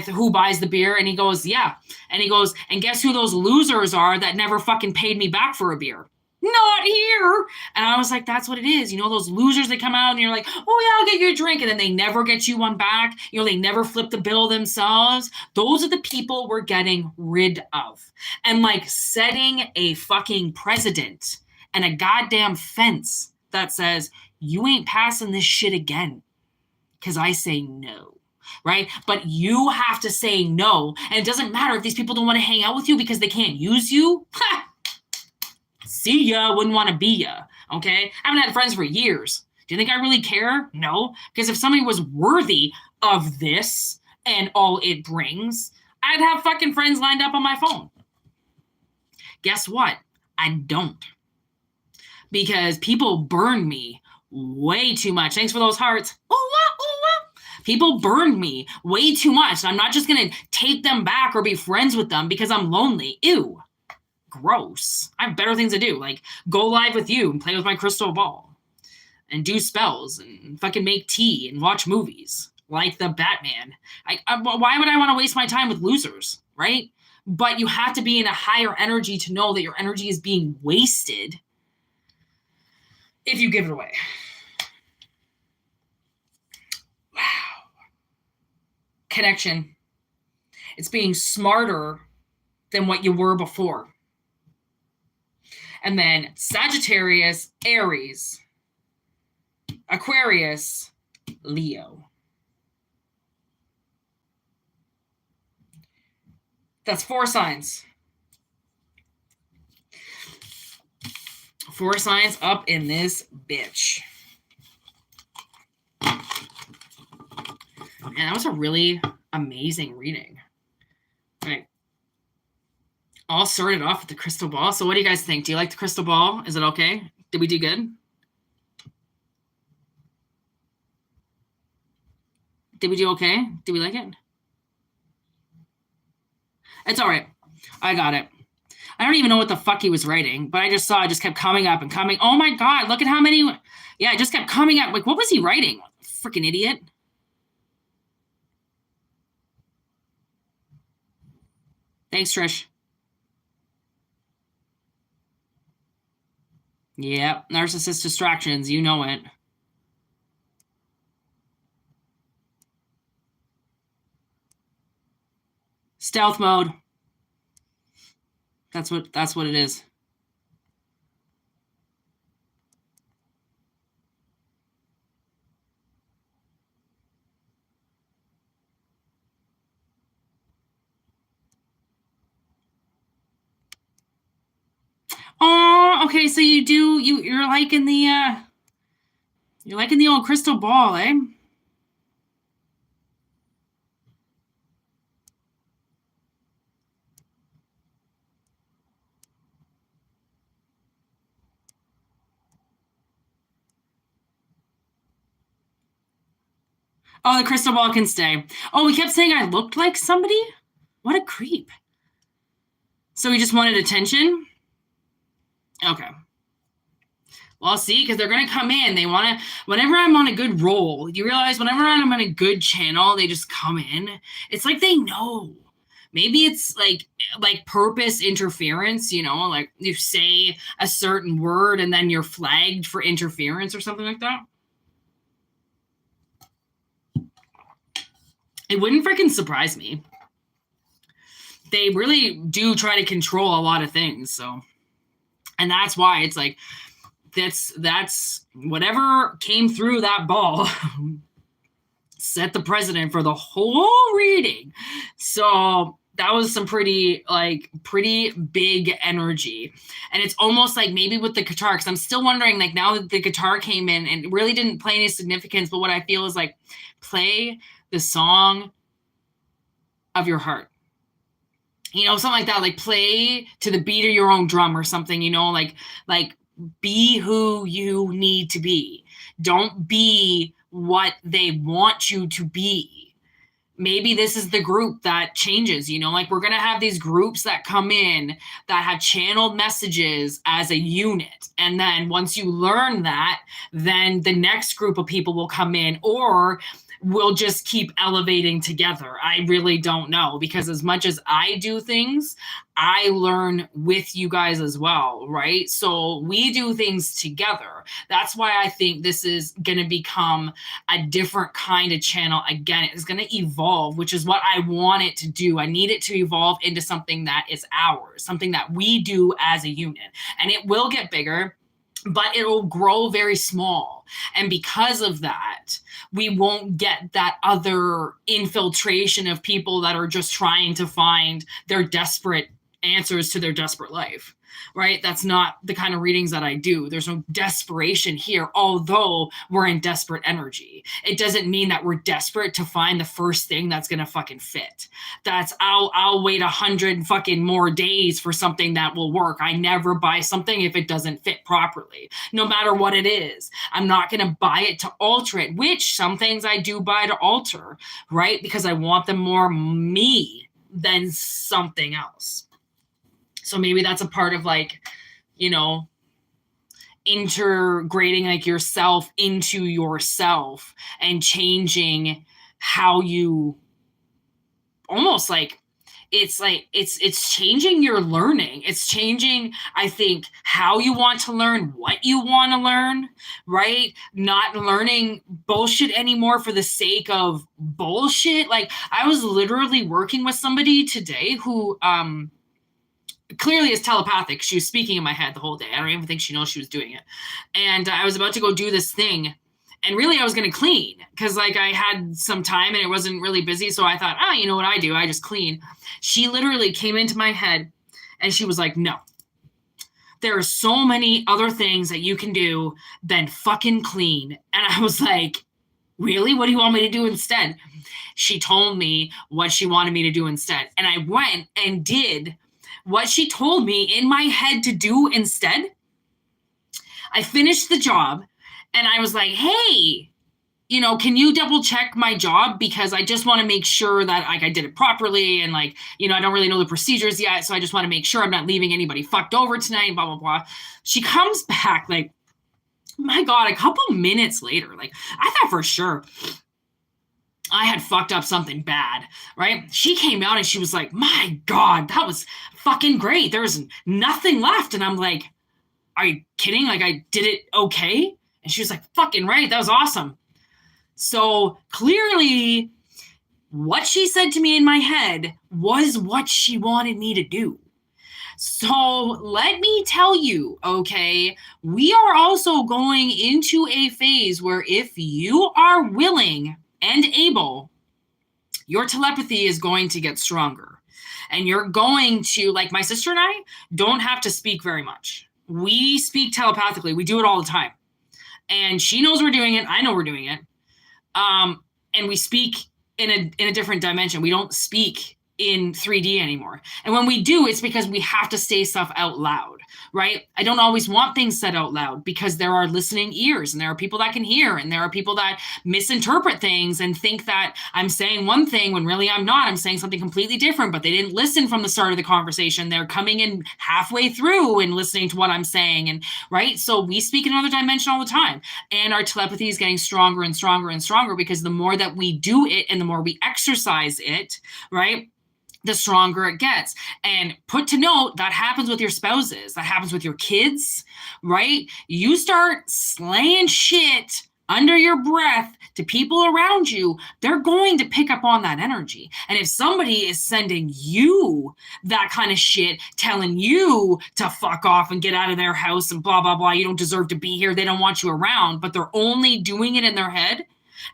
who buys the beer. And he goes, yeah. And he goes, and guess who those losers are that never fucking paid me back for a beer? Not here. And I was like, that's what it is. You know, those losers that come out and you're like, oh yeah, I'll get you a drink. And then they never get you one back. You know, they never flip the bill themselves. Those are the people we're getting rid of. And like setting a fucking precedent and a goddamn fence that says, you ain't passing this shit again. Because I say no. Right? But you have to say no. And it doesn't matter if these people don't want to hang out with you because they can't use you. Ha! See ya, wouldn't want to be ya, okay? I haven't had friends for years. Do you think I really care? No, because if somebody was worthy of this and all it brings, I'd have fucking friends lined up on my phone. Guess what? I don't. Because people burn me way too much. Thanks for those hearts. Ooh, ooh. People burn me way too much. I'm not just going to take them back or be friends with them because I'm lonely. Ew. Gross. I have better things to do, like go live with you and play with my crystal ball and do spells and fucking make tea and watch movies like the Batman. Why would I want to waste my time with losers, right? But you have to be in a higher energy to know that your energy is being wasted if you give it away. Wow. Connection. It's being smarter than what you were before. And then Sagittarius, Aries, Aquarius, Leo. That's 4 signs. 4 signs up in this bitch. Man, that was a really amazing reading. All right. All started off with the crystal ball. So what do you guys think? Do you like the crystal ball? Is it okay? Did we do good? Did we do okay? Did we like it? It's all right. I got it. I don't even know what the fuck he was writing, but I just saw it just kept coming up and coming. Oh my God, look at how many. Yeah, it just kept coming up. Like, what was he writing? Freaking idiot. Thanks, Trish. Yep, narcissist distractions, you know it. Stealth mode. That's what it is. Oh, okay, so you're liking the old crystal ball, eh? Oh, the crystal ball can stay. Oh, he kept saying I looked like somebody? What a creep. So he just wanted attention? Okay. Well, see, because they're going to come in. They want to, whenever I'm on a good roll, you realize whenever I'm on a good channel, they just come in. It's like they know. Maybe it's like purpose interference, you know, like you say a certain word and then you're flagged for interference or something like that. It wouldn't freaking surprise me. They really do try to control a lot of things, so. And that's why it's like, that's whatever came through that ball set the precedent for the whole reading. So that was some pretty big energy. And it's almost like maybe with the guitar, because I'm still wondering, like, now that the guitar came in and really didn't play any significance, but what I feel is like play the song of your heart. You know, something like that, like play to the beat of your own drum or something, you know, like be who you need to be. Don't be what they want you to be. Maybe this is the group that changes, you know, like we're going to have these groups that come in that have channeled messages as a unit. And then once you learn that, then the next group of people will come in, or we'll just keep elevating together. I really don't know, because as much as I do things, I learn with you guys as well, right? So we do things together. That's why I think this is going to become a different kind of channel. Again, it's going to evolve, which is what I want it to do. I need it to evolve into something that is ours, something that we do as a unit. And it will get bigger, but it'll grow very small. And because of that, we won't get that other infiltration of people that are just trying to find their desperate answers to their desperate life, right? That's not the kind of readings that I do. There's no desperation here, although we're in desperate energy. It doesn't mean that we're desperate to find the first thing that's going to fucking fit. That's I'll wait 100 fucking more days for something that will work. I never buy something if it doesn't fit properly, no matter what it is. I'm not going to buy it to alter it, which some things I do buy to alter, right? Because I want them more me than something else. So maybe that's a part of, like, you know, integrating like yourself into yourself and changing how you almost like it's changing your learning. It's changing, I think, how you want to learn, what you want to learn, right? Not learning bullshit anymore for the sake of bullshit. Like, I was literally working with somebody today who clearly is telepathic. She was speaking in my head the whole day. I don't even think she knows she was doing it. And I was about to go do this thing. And really, I was going to clean because, like, I had some time and it wasn't really busy. So I thought, you know what I do? I just clean. She literally came into my head and she was like, no, there are so many other things that you can do than fucking clean. And I was like, really? What do you want me to do instead? She told me what she wanted me to do instead. And I went and did what she told me in my head to do instead. I finished the job and I was like, hey, you know, can you double check my job? Because I just want to make sure that, like, I did it properly. And, like, you know, I don't really know the procedures yet. So I just want to make sure I'm not leaving anybody fucked over tonight, blah, blah, blah. She comes back like, my God, a couple minutes later, like, I thought for sure I had fucked up something bad, right? She came out and she was like, my God, that was fucking great. There's nothing left. And I'm like, are you kidding? Like, I did it okay? And she was like, fucking right. That was awesome. So clearly what she said to me in my head was what she wanted me to do. So let me tell you, okay, we are also going into a phase where if you are willing and able, your telepathy is going to get stronger. And you're going to, like, my sister and I don't have to speak very much. We speak telepathically. We do it all the time. And she knows we're doing it. I know we're doing it. And we speak in a different dimension. We don't speak in 3D anymore. And when we do, it's because we have to say stuff out loud, right? I don't always want things said out loud because there are listening ears and there are people that can hear and there are people that misinterpret things and think that I'm saying one thing when really I'm not. I'm saying something completely different, but they didn't listen from the start of the conversation. They're coming in halfway through and listening to what I'm saying. And right. So we speak in another dimension all the time, and our telepathy is getting stronger and stronger and stronger because the more that we do it and the more we exercise it, right, the stronger it gets. And put to note, that happens with your spouses. That happens with your kids, right? You start slaying shit under your breath to people around you, they're going to pick up on that energy. And if somebody is sending you that kind of shit, telling you to fuck off and get out of their house and blah, blah, blah, you don't deserve to be here, they don't want you around, but they're only doing it in their head,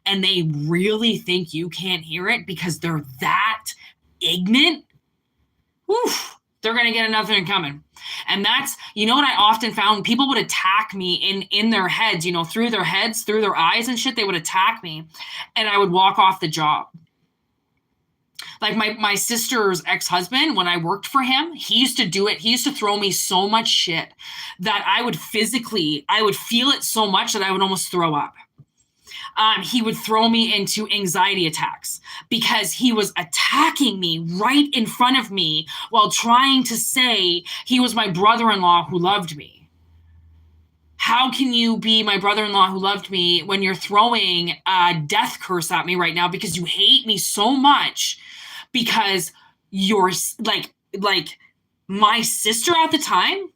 and they really think you can't hear it because they're that ignorant, They're going to get another thing coming. And that's, you know what I often found? People would attack me in their heads, you know, through their heads, through their eyes and shit. They would attack me and I would walk off the job. Like my sister's ex-husband, when I worked for him, he used to do it. He used to throw me so much shit that I would feel it so much that I would almost throw up. He would throw me into anxiety attacks because he was attacking me right in front of me while trying to say he was my brother-in-law who loved me. How can you be my brother-in-law who loved me when you're throwing a death curse at me right now because you hate me so much because you're like my sister at the time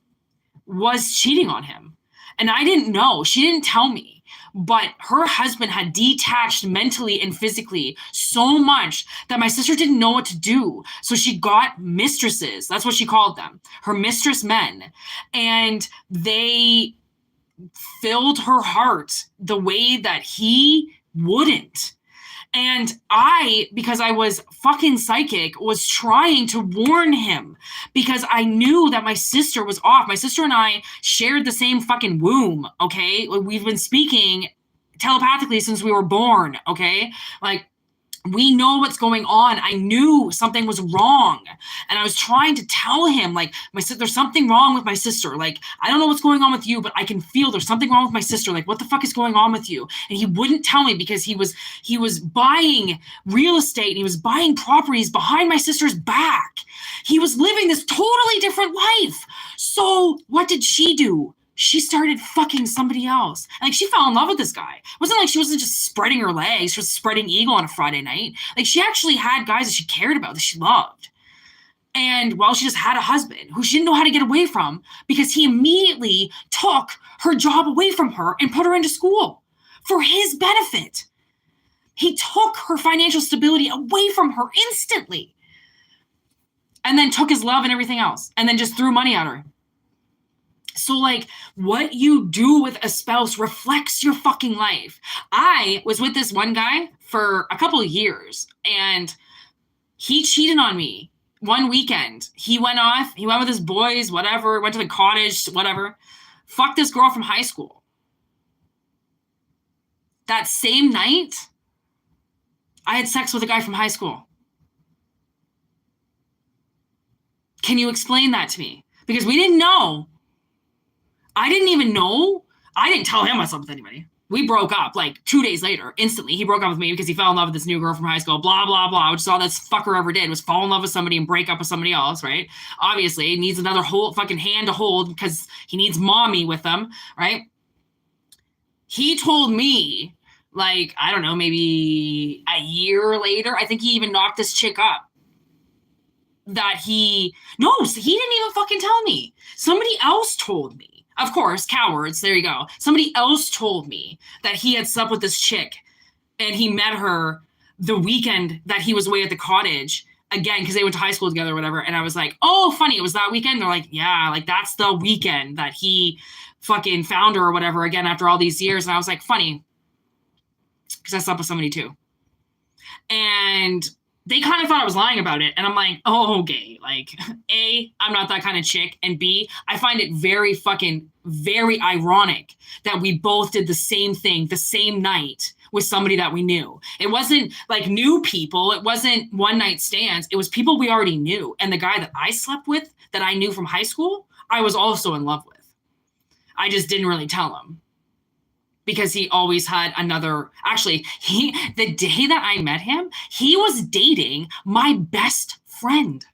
was cheating on him. And I didn't know. She didn't tell me. But her husband had detached mentally and physically so much that my sister didn't know what to do. So she got mistresses. That's what she called them. Her mistress men. And they filled her heart the way that he wouldn't. And I, because I was fucking psychic, was trying to warn him because I knew that my sister was off. My sister and I shared the same fucking womb, okay? We've been speaking telepathically since we were born, okay? Like, we know what's going on. I knew something was wrong. And I was trying to tell him, like, there's something wrong with my sister. Like, I don't know what's going on with you, but I can feel there's something wrong with my sister. Like, what the fuck is going on with you? And he wouldn't tell me because he was buying real estate and he was buying properties behind my sister's back. He was living this totally different life. So what did she do? She started fucking somebody else. Like, she fell in love with this guy. It wasn't like she wasn't just spreading her legs. She was spreading eagle on a Friday night. Like, she actually had guys that she cared about, that she loved. And, well, she just had a husband who she didn't know how to get away from because he immediately took her job away from her and put her into school for his benefit. He took her financial stability away from her instantly and then took his love and everything else and then just threw money at her. So, like, what you do with a spouse reflects your fucking life. I was with this one guy for a couple of years, and he cheated on me one weekend. He went with his boys, whatever, went to the cottage, whatever. Fucked this girl from high school. That same night, I had sex with a guy from high school. Can you explain that to me? Because we didn't know. I didn't even know. I didn't tell him I slept with anybody. We broke up like 2 days later. Instantly, he broke up with me because he fell in love with this new girl from high school. Blah, blah, blah. Which is all this fucker ever did, was fall in love with somebody and break up with somebody else, right? Obviously, he needs another whole fucking hand to hold because he needs mommy with him, right? He told me, like, I don't know, maybe a year later, I think he even knocked this chick up. He didn't even fucking tell me. Somebody else told me. Of course, cowards, there you go. Somebody else told me that he had slept with this chick and he met her the weekend that he was away at the cottage again, because they went to high school together or whatever. And I was like, oh, funny, it was that weekend? They're like, yeah, like that's the weekend that he fucking found her or whatever again after all these years. And I was like, funny, because I slept with somebody too. And they kind of thought I was lying about it. And I'm like, oh, okay. Like, A, I'm not that kind of chick. And B, I find it very ironic that we both did the same thing the same night with somebody that we knew. It wasn't like new people. It wasn't one night stands. It was people we already knew. And the guy that I slept with that I knew from high school, I was also in love with. I just didn't really tell him. Because he always had another, actually, the day that I met him, he was dating my best friend.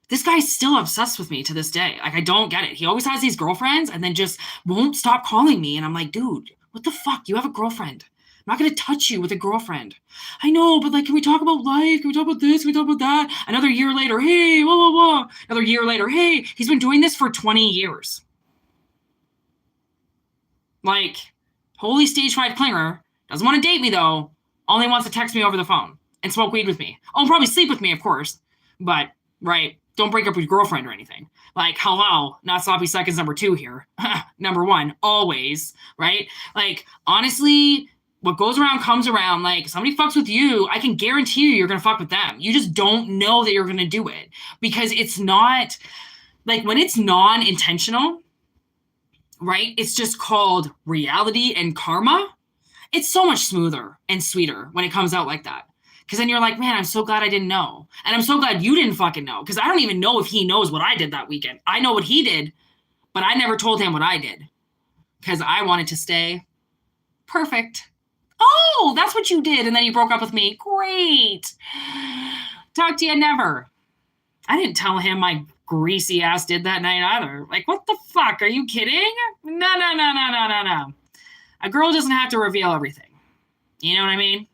This guy's still obsessed with me to this day. Like, I don't get it. He always has these girlfriends and then just won't stop calling me. And I'm like, dude, what the fuck? You have a girlfriend. I'm not going to touch you with a girlfriend. I know, but like, can we talk about life? Can we talk about this? Can we talk about that? Another year later, hey, whoa, whoa, whoa. Another year later, hey, he's been doing this for 20 years. Like, holy stage 5 clinger, doesn't want to date me though, only wants to text me over the phone and smoke weed with me. Oh, and probably sleep with me, of course. But, right, don't break up with your girlfriend or anything. Like, hello, not sloppy seconds number 2 here. Number 1, always, right? Like, honestly, what goes around comes around. Like, somebody fucks with you, I can guarantee you're going to fuck with them. You just don't know that you're going to do it, because it's not, like, when it's non-intentional, right? It's just called reality and karma. It's so much smoother and sweeter when it comes out like that. Because then you're like, man, I'm so glad I didn't know. And I'm so glad you didn't fucking know. Because I don't even know if he knows what I did that weekend. I know what he did, but I never told him what I did. Because I wanted to stay perfect. Oh, that's what you did. And then you broke up with me. Great. Talk to you never. I didn't tell him my greasy ass did that night either. Like, what the fuck? Are you kidding? No. A girl doesn't have to reveal everything. You know what I mean?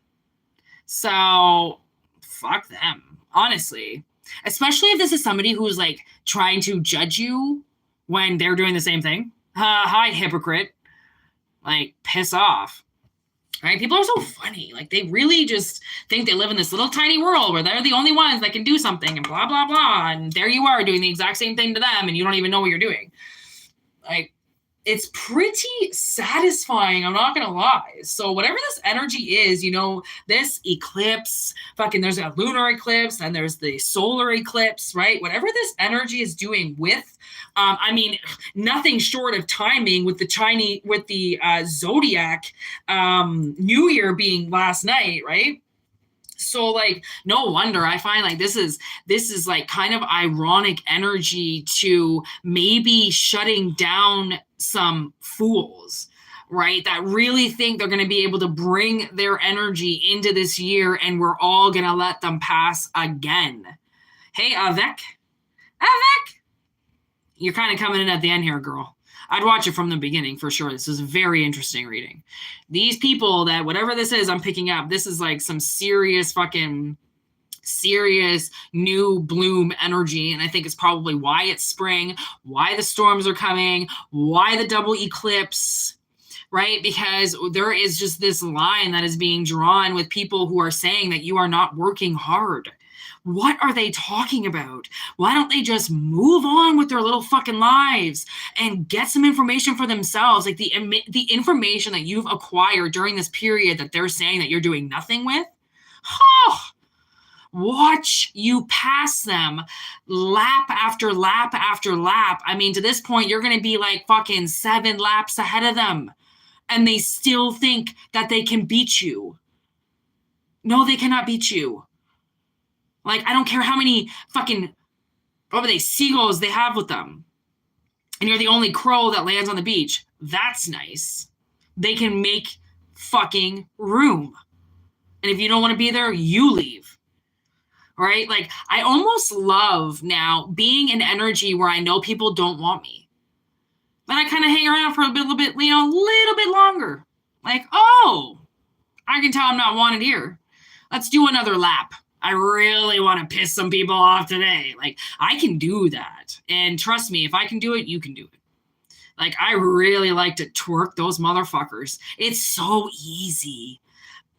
So, fuck them. Honestly. Especially if this is somebody who's, like, trying to judge you when they're doing the same thing. Hi, hypocrite. Like, piss off. Right? People are so funny. Like, they really just think they live in this little tiny world where they're the only ones that can do something and blah, blah, blah. And there you are doing the exact same thing to them and you don't even know what you're doing. Like, it's pretty satisfying, I'm not going to lie. So whatever this energy is, you know, this eclipse, fucking there's a lunar eclipse and there's the solar eclipse, right? Whatever this energy is doing with, I mean, nothing short of timing with the Chinese, with the zodiac New Year being last night, right? So, like, no wonder I find like this is like kind of ironic energy to maybe shutting down some fools, right? That really think they're going to be able to bring their energy into this year and we're all going to let them pass again. Hey, Avec, you're kind of coming in at the end here, girl. I'd watch it from the beginning for sure. This is a very interesting reading. These people that whatever this is I'm picking up, this is like some serious fucking serious new bloom energy. And I think it's probably why it's spring, why the storms are coming, why the double eclipse, right? Because there is just this line that is being drawn with people who are saying that you are not working hard. What are they talking about? Why don't they just move on with their little fucking lives and get some information for themselves? Like the information that you've acquired during this period that they're saying that you're doing nothing with. Oh, watch you pass them lap after lap after lap. I mean, to this point, you're going to be like fucking 7 laps ahead of them. And they still think that they can beat you. No, they cannot beat you. Like, I don't care how many fucking, what are they, seagulls they have with them. And you're the only crow that lands on the beach. That's nice. They can make fucking room. And if you don't want to be there, you leave. Right? Like, I almost love now being in energy where I know people don't want me. But I kind of hang around for a little bit longer. Like, oh, I can tell I'm not wanted here. Let's do another lap. I really want to piss some people off today. Like, I can do that. And trust me, if I can do it, you can do it. Like, I really like to twerk those motherfuckers. It's so easy.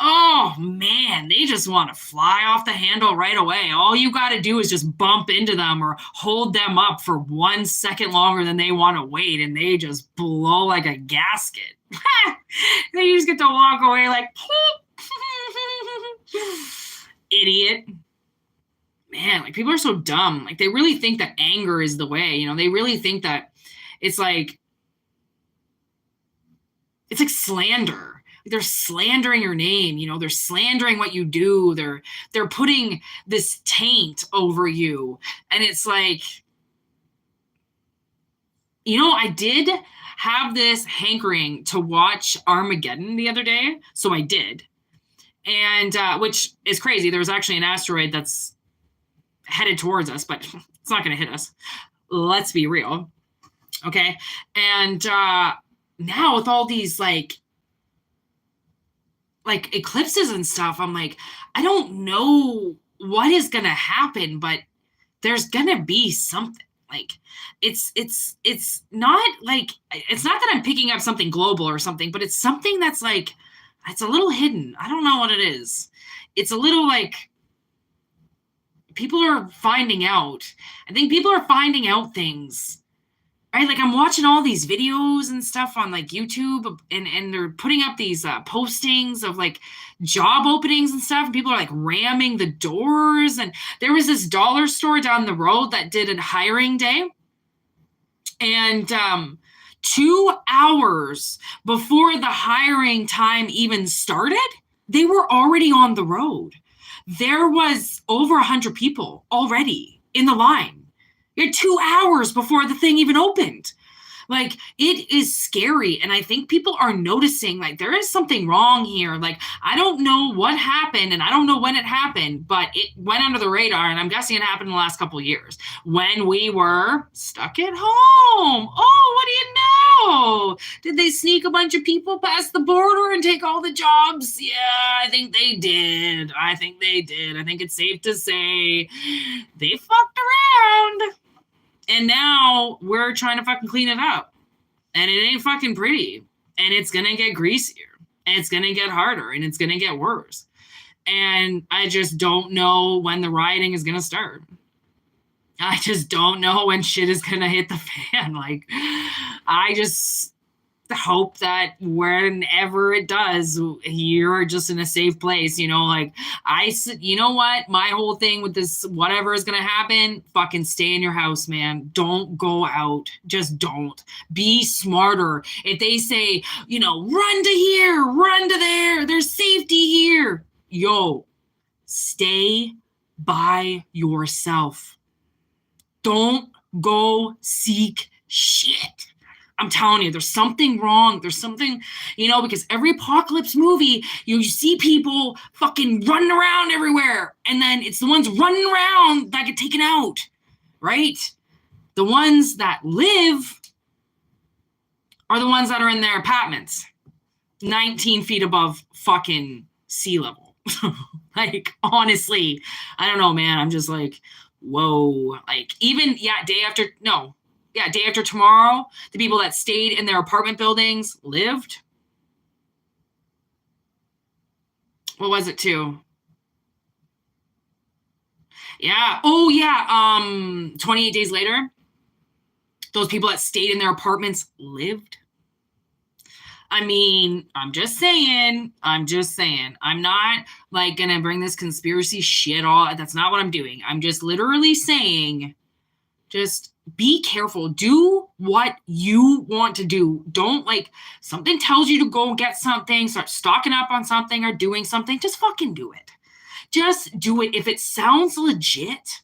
Oh, man, they just want to fly off the handle right away. All you got to do is just bump into them or hold them up for 1 second longer than they want to wait, and they just blow like a gasket. Then you just get to walk away like, idiot. Man, like, people are so dumb. Like, they really think that anger is the way, you know, they really think that it's like slander. They're slandering your name, you know, they're slandering what you do. They're putting this taint over you. And it's like, you know, I did have this hankering to watch Armageddon the other day. So I did. And which is crazy. There was actually an asteroid that's headed towards us, but it's not going to hit us. Let's be real. Okay. And now with all these like eclipses and stuff, I'm like, I don't know what is going to happen, but there's going to be something. Like, it's not like, it's not that I'm picking up something global or something, but it's something that's like, it's a little hidden. I don't know what it is. It's a little like people are finding out. I think people are finding out things right? Like I'm watching all these videos and stuff on like YouTube, and they're putting up these postings of like job openings and stuff. And people are like ramming the doors. And there was this dollar store down the road that did a hiring day. And 2 hours before the hiring time even started, they were already on the road. There was over 100 people already in the line. You're 2 hours before the thing even opened. Like, it is scary. And I think people are noticing, like, there is something wrong here. Like, I don't know what happened and I don't know when it happened, but it went under the radar. And I'm guessing it happened in the last couple of years when we were stuck at home. Oh, what do you know? Did they sneak a bunch of people past the border and take all the jobs? Yeah, I think they did. I think it's safe to say they fucked around. And now we're trying to fucking clean it up. And it ain't fucking pretty. And it's going to get greasier. And it's going to get harder. And it's going to get worse. And I just don't know when the rioting is going to start. I just don't know when shit is going to hit the fan. Like, I just hope that whenever it does, you're just in a safe place, you know, like you know what, my whole thing with this, whatever is going to happen, fucking stay in your house, man. Don't go out. Just don't. Be smarter. If they say, you know, run to here, run to there, there's safety here. Yo, stay by yourself. Don't go seek shit. I'm telling you, there's something wrong. There's something, you know, because every apocalypse movie, you see people fucking running around everywhere. And then it's the ones running around that get taken out, right? The ones that live are the ones that are in their apartments, 19 feet above fucking sea level. Like, honestly, I don't know, man. I'm just like, whoa. Like, even, day after tomorrow, the people that stayed in their apartment buildings lived. What was it too? Yeah. Oh, yeah. 28 days later, those people that stayed in their apartments lived. I mean, I'm just saying. I'm not like gonna bring this conspiracy shit all. That's not what I'm doing. I'm just literally saying, just be careful. Do what you want to do. Don't, like, something tells you to go get something, start stocking up on something or doing something. Just fucking do it. Just do it. If it sounds legit,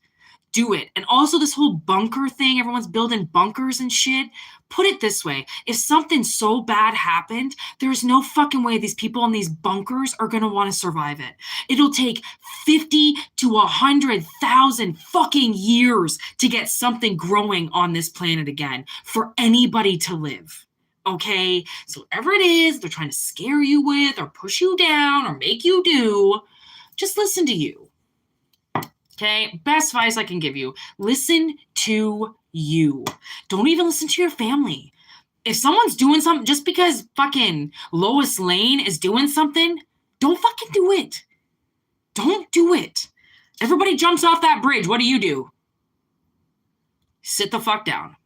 do it. And also this whole bunker thing, everyone's building bunkers and shit. Put it this way. If something so bad happened, there's no fucking way these people in these bunkers are going to want to survive it. It'll take 50 to 100,000 fucking years to get something growing on this planet again for anybody to live. Okay? So whatever it is they're trying to scare you with or push you down or make you do, just listen to you. Okay, best advice I can give you. Listen to you. Don't even listen to your family. If someone's doing something, just because fucking Lois Lane is doing something, don't fucking do it. Don't do it. Everybody jumps off that bridge. What do? Sit the fuck down.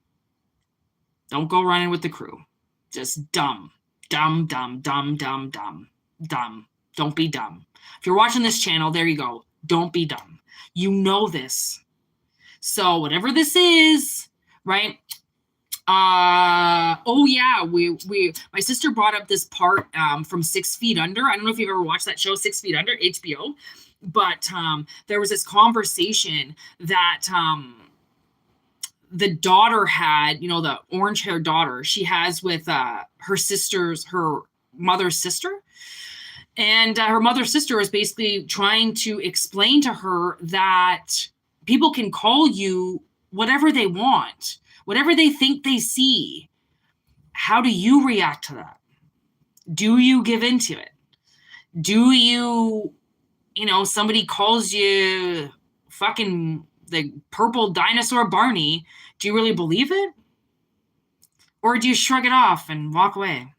Don't go running with the crew. Just dumb. Dumb, dumb, dumb, dumb, dumb. Dumb. Don't be dumb. If you're watching this channel, there you go. Don't be dumb. You know this. So whatever this is, right? My sister brought up this part from 6 Feet Under. I don't know if you've ever watched that show, 6 Feet Under, HBO. But there was this conversation that the daughter had, you know, the orange-haired daughter, she has with her mother's sister. And her mother's sister was basically trying to explain to her that people can call you whatever they want, whatever they think they see. How do you react to that? Do you give into it? Do you, somebody calls you fucking the purple dinosaur Barney. Do you really believe it? Or do you shrug it off and walk away?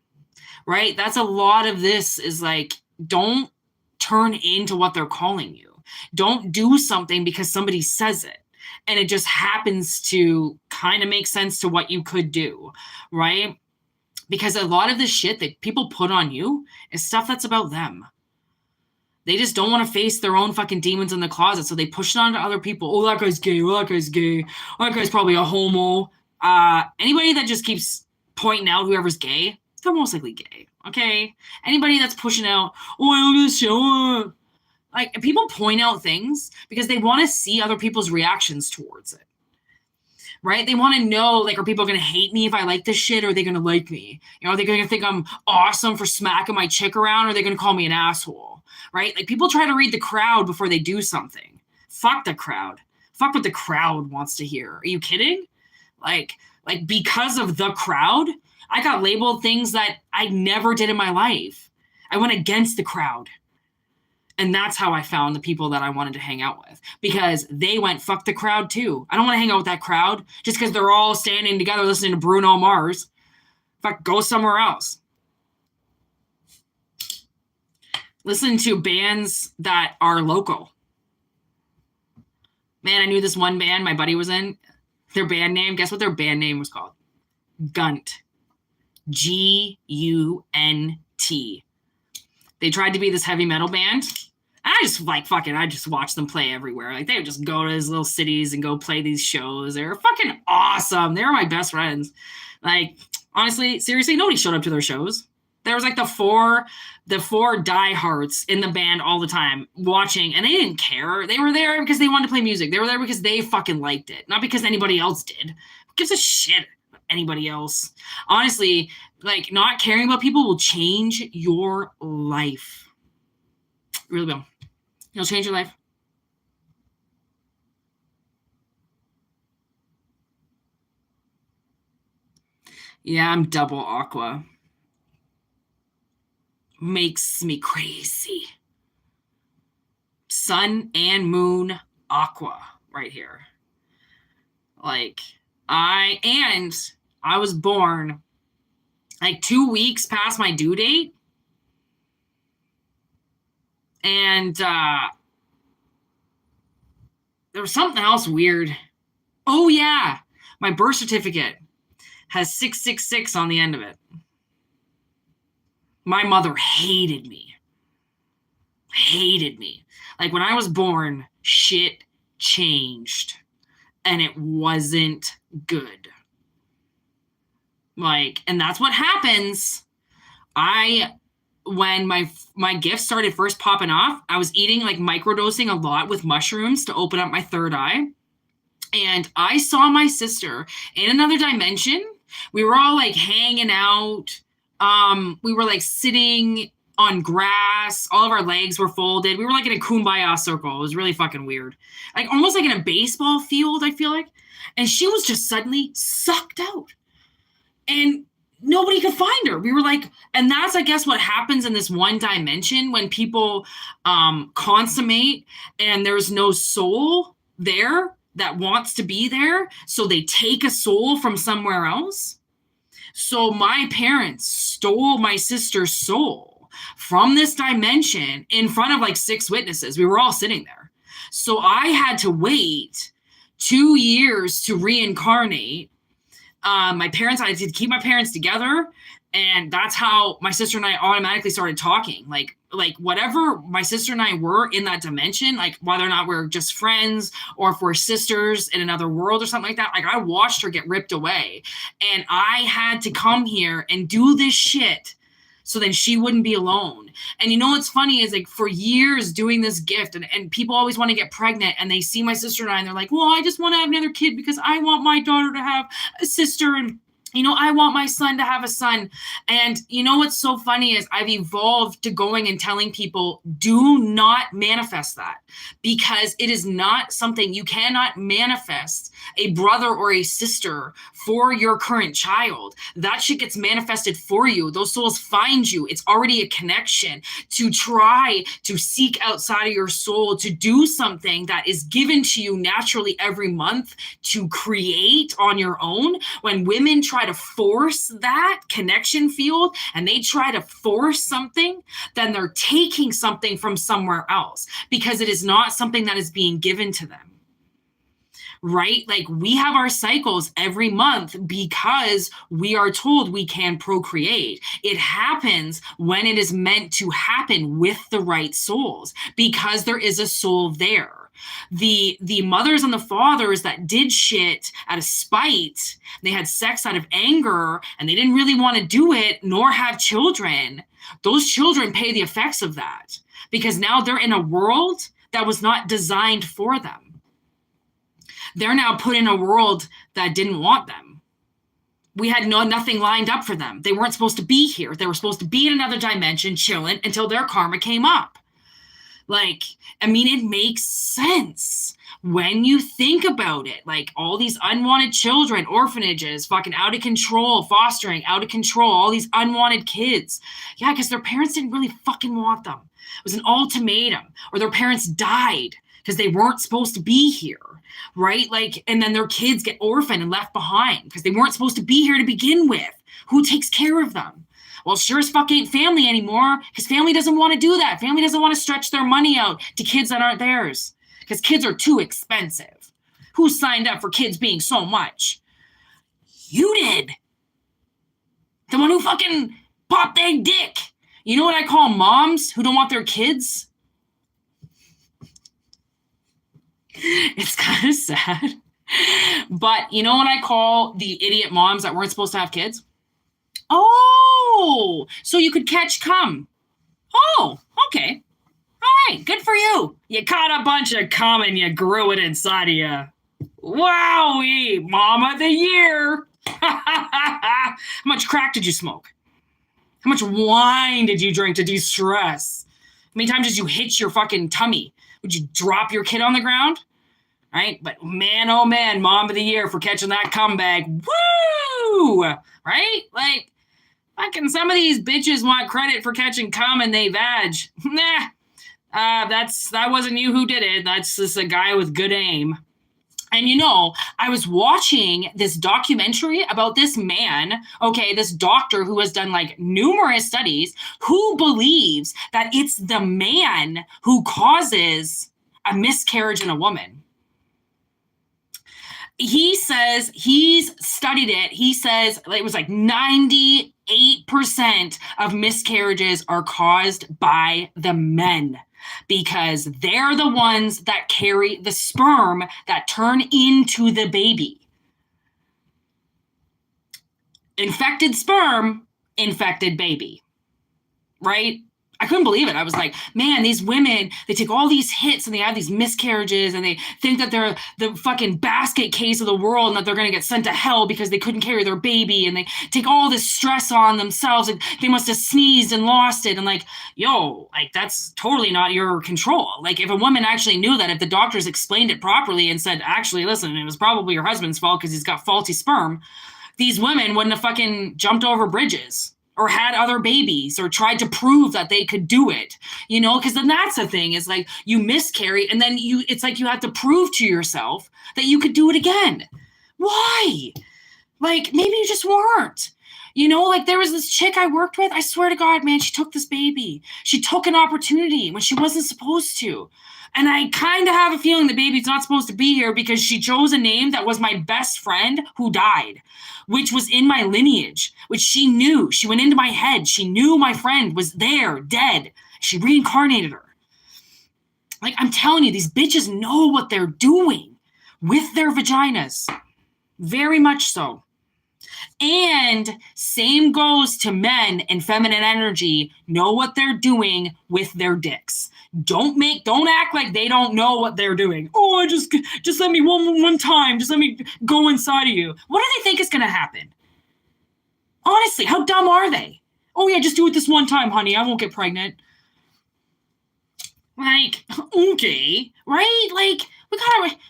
Right? That's a lot of this is like, don't turn into what they're calling you. Don't do something because somebody says it. and it just happens to kind of make sense to what you could do, right? Because a lot of the shit that people put on you is stuff that's about them. They just don't want to face their own fucking demons in the closet, so they push it onto other people. Oh, that guy's gay. Oh, that guy's gay. Oh, that guy's probably a homo. Anybody that just keeps pointing out whoever's gay, they're most likely gay, okay? Anybody that's pushing out, oh, I love this show. Like, people point out things because they want to see other people's reactions towards it, right? They want to know, like, are people going to hate me if I like this shit, or are they going to like me? You know, are they going to think I'm awesome for smacking my chick around, or are they going to call me an asshole, right? Like, people try to read the crowd before they do something. Fuck the crowd. Fuck what the crowd wants to hear. Are you kidding? Like because of the crowd, I got labeled things that I never did in my life. I went against the crowd. And that's how I found the people that I wanted to hang out with, because they went, fuck the crowd too. I don't want to hang out with that crowd just because they're all standing together listening to Bruno Mars. Fuck, go somewhere else. Listen to bands that are local. Man, I knew this one band my buddy was in. Their band name, guess what their band name was called? Gunt. Gunt. They tried to be this heavy metal band. I just I just watched them play everywhere. Like, they would just go to these little cities and go play these shows. They were fucking awesome. They were my best friends. Like, honestly, seriously, nobody showed up to their shows. There was like the four diehards in the band all the time watching, and they didn't care. They were there because they wanted to play music. They were there because they fucking liked it, not because anybody else did. Who gives a shit about anybody else? Honestly, like, not caring about people will change your life. It really will. It'll change your life. Yeah, I'm double aqua. Makes me crazy. Sun and moon aqua right here. Like, I was born like 2 weeks past my due date. And there was something else weird. Oh, yeah. My birth certificate has 666 on the end of it. My mother hated me. Hated me. Like, when I was born, shit changed. And it wasn't good. Like, and that's what happens. When my gifts started first popping off, I was eating, like, microdosing a lot with mushrooms to open up my third eye. And I saw my sister in another dimension. We were all, like, hanging out. We were, like, sitting on grass. All of our legs were folded. We were, like, in a kumbaya circle. It was really fucking weird. Like, almost like in a baseball field, I feel like. And she was just suddenly sucked out. And nobody could find her. We were like, and that's, I guess, what happens in this one dimension when people consummate and there's no soul there that wants to be there. So they take a soul from somewhere else. So my parents stole my sister's soul from this dimension in front of like 6 witnesses. We were all sitting there. So I had to wait 2 years to reincarnate. I had to keep my parents together. And that's how my sister and I automatically started talking. Like whatever my sister and I were in that dimension, like whether or not we're just friends or if we're sisters in another world or something like that, like I watched her get ripped away. And I had to come here and do this shit so then she wouldn't be alone. And you know what's funny is, like, for years doing this gift, and people always want to get pregnant, and they see my sister and I, and they're like, well, I just want to have another kid because I want my daughter to have a sister, and you know, I want my son to have a son. And you know what's so funny is I've evolved to going and telling people, do not manifest that, because it is not something. You cannot manifest a brother or a sister for your current child. That shit gets manifested for you. Those souls find you. It's already a connection. To try to seek outside of your soul to do something that is given to you naturally every month to create on your own. When women try to force that connection field and they try to force something, then they're taking something from somewhere else, because it is not something that is being given to them. right? Like we have our cycles every month because we are told we can procreate. It happens when it is meant to happen with the right souls because there is a soul there. The mothers and the fathers that did shit out of spite, they had sex out of anger, and they didn't really want to do it nor have children. Those children pay the effects of that because now they're in a world that was not designed for them. They're now put in a world that didn't want them. We had nothing lined up for them. They weren't supposed to be here. They were supposed to be in another dimension chilling until their karma came up. Like, I mean, it makes sense when you think about it. Like all these unwanted children, orphanages, fucking out of control, fostering, out of control, all these unwanted kids. Yeah, because their parents didn't really fucking want them. It was an ultimatum, or their parents died because they weren't supposed to be here, right? Like, and then their kids get orphaned and left behind because they weren't supposed to be here to begin with. Who takes care of them? Well, sure as fuck ain't family anymore because family doesn't want to do that. Family doesn't want to stretch their money out to kids that aren't theirs because kids are too expensive. Who signed up for kids being so much? You did. The one who fucking popped their dick. You know what I call moms who don't want their kids? It's kind of sad. But you know what I call the idiot moms that weren't supposed to have kids? Oh, so you could catch cum. Oh, okay. All right, good for you. You caught a bunch of cum and you grew it inside of you. Wowee, mom of the year. How much crack did you smoke? How much wine did you drink to de-stress? How many times did you hit your fucking tummy? Would you drop your kid on the ground? Right? But man, oh man, mom of the year for catching that cum bag. Woo! Right? Like, fucking some of these bitches want credit for catching cum and they vag. Nah. That wasn't you who did it. That's just a guy with good aim. And you know, I was watching this documentary about this man, okay, this doctor who has done like numerous studies, who believes that it's the man who causes a miscarriage in a woman. He says he's studied it. He says it was like 98% of miscarriages are caused by the men because they're the ones that carry the sperm that turn into the baby. Infected sperm, infected baby, right? I couldn't believe it. I was like, man, these women, they take all these hits and they have these miscarriages and they think that they're the fucking basket case of the world and that they're going to get sent to hell because they couldn't carry their baby, and they take all this stress on themselves and they must have sneezed and lost it. And like, yo, like that's totally not your control. Like if a woman actually knew that, if the doctors explained it properly and said, actually, listen, it was probably your husband's fault because he's got faulty sperm, these women wouldn't have fucking jumped over bridges or had other babies or tried to prove that they could do it, you know, because then that's the thing is like you miscarry and then it's like you have to prove to yourself that you could do it again. Why? Like maybe you just weren't, you know, like there was this chick I worked with. I swear to God, man, she took this baby. She took an opportunity when she wasn't supposed to. And I kind of have a feeling the baby's not supposed to be here because she chose a name that was my best friend who died, which was in my lineage, which she knew. She went into my head. She knew my friend was there, dead. She reincarnated her. Like, I'm telling you, these bitches know what they're doing with their vaginas. Very much so. And same goes to men and feminine energy. Know what they're doing with their dicks. Don't act like they don't know what they're doing. Oh, just let me one time. Just let me go inside of you. What do they think is going to happen? Honestly, how dumb are they? Oh yeah, just do it this one time, honey. I won't get pregnant. Like, okay, right? Like,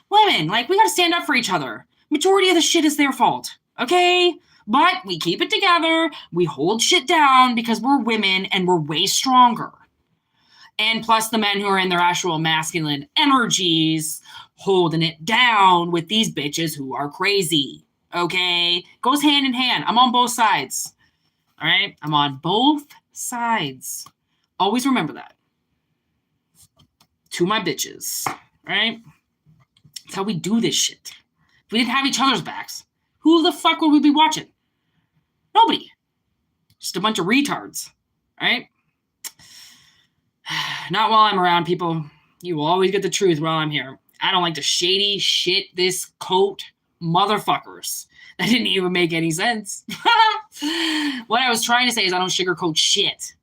women, like, we gotta stand up for each other. Majority of the shit is their fault, okay? But we keep it together. We hold shit down because we're women and we're way stronger. And plus the men who are in their actual masculine energies holding it down with these bitches who are crazy, okay? Goes hand in hand. I'm on both sides, all right? I'm on both sides. Always remember that. To my bitches, right? That's how we do this shit. If we didn't have each other's backs, who the fuck would we be watching? Nobody. Just a bunch of retards, right? Not while I'm around, people. You will always get the truth while I'm here. I don't like to shady shit this coat motherfuckers. That didn't even make any sense. What I was trying to say is I don't sugarcoat shit.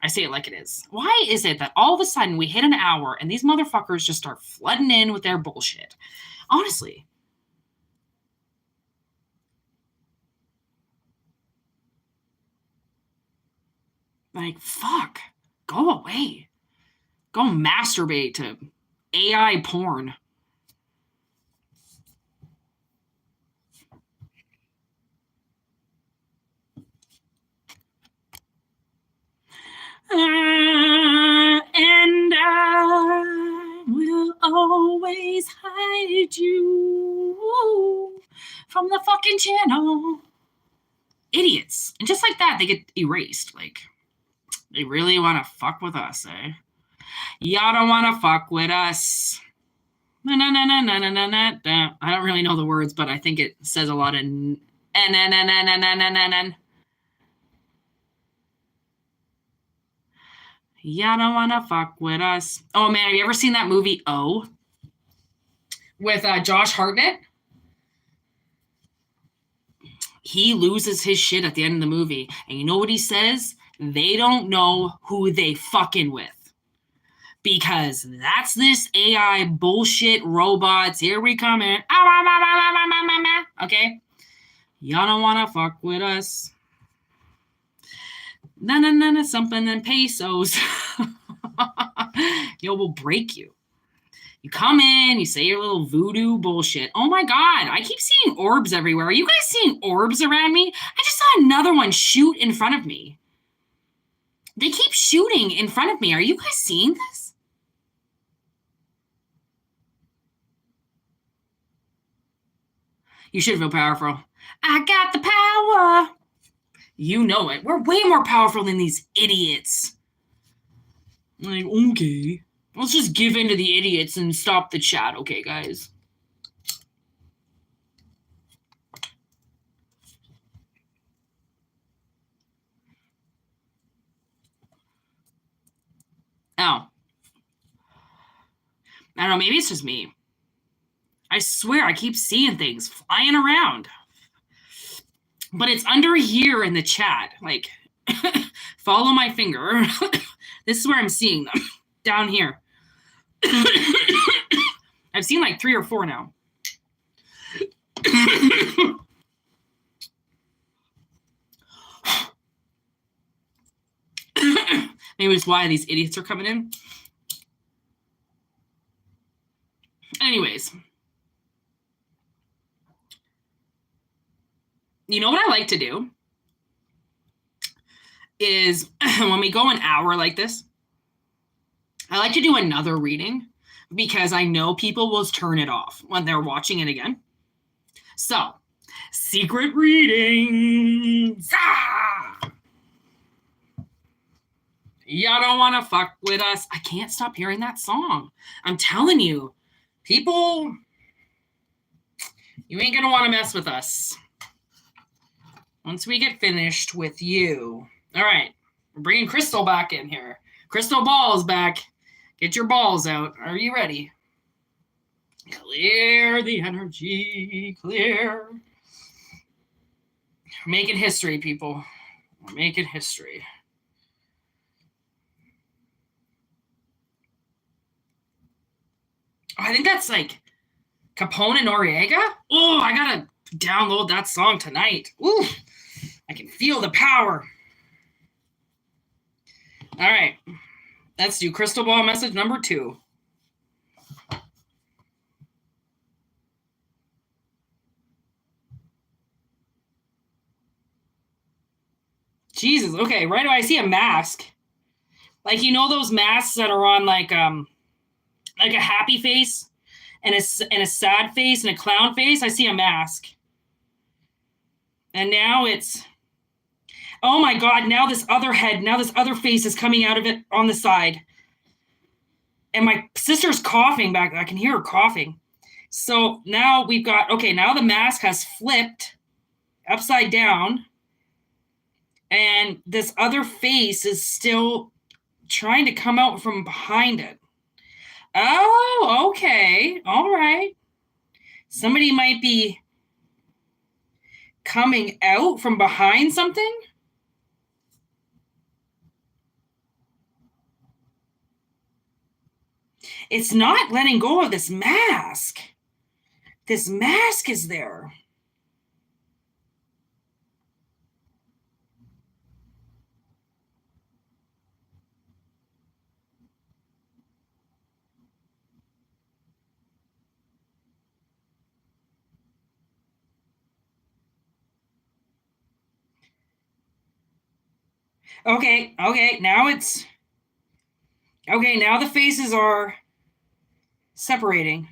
I say it like it is. Why is it that all of a sudden we hit an hour and these motherfuckers just start flooding in with their bullshit? Honestly. Like, fuck. Go away. Go masturbate to AI porn. And I will always hide you from the fucking channel. Idiots. And just like that, they get erased. Like, they really want to fuck with us, eh? Y'all don't want to fuck with us. Na, na, na, na, na, na, na, na. I don't really know the words, but I think it says a lot of Y'all don't want to fuck with us. Oh, man, have you ever seen that movie, Oh? With Josh Hartnett? He loses his shit at the end of the movie. And you know what he says? They don't know who they fucking with. Because that's this AI bullshit robots. Here we come in. Okay? Y'all don't want to fuck with us. Na something and pesos. Yo, we'll break you. You come in, you say your little voodoo bullshit. Oh my God, I keep seeing orbs everywhere. Are you guys seeing orbs around me? I just saw another one shoot in front of me. They keep shooting in front of me. Are you guys seeing this? You should feel powerful. I got the power. You know it. We're way more powerful than these idiots. Like, okay. Let's just give in to the idiots and stop the chat, okay, guys? Oh. I don't know, maybe it's just me. I swear, I keep seeing things flying around. But it's under here in the chat. Like, follow my finger. This is where I'm seeing them. Down here. I've seen like 3 or 4 now. Maybe it's why these idiots are coming in. Anyways. You know what I like to do? Is when we go an hour like this, I like to do another reading because I know people will turn it off when they're watching it again. So, secret readings. Y'all don't want to fuck with us. I can't stop hearing that song. I'm telling you, people, you ain't going to want to mess with us. Once we get finished with you. All right, we're bringing Crystal back in here. Crystal Ball's back. Get your balls out. Are you ready? Clear the energy, clear. We're making history, people. We're making history. Oh, I think that's like Capone and Noriega. Oh, I gotta download that song tonight. Ooh, I can feel the power. All right, let's do Crystal Ball message number 2. Jesus, okay, right away I see a mask. Like, you know those masks that are on like a happy face and a sad face and a clown face? I see a mask. And now it's, oh my God, now this other face is coming out of it on the side. And my sister's coughing back. I can hear her coughing. So now we've got, okay, now the mask has flipped upside down, and this other face is still trying to come out from behind it. Oh, okay. All right. Somebody might be coming out from behind something. It's not letting go of this mask. This mask is there. Okay, now it's okay. Now the faces are separating.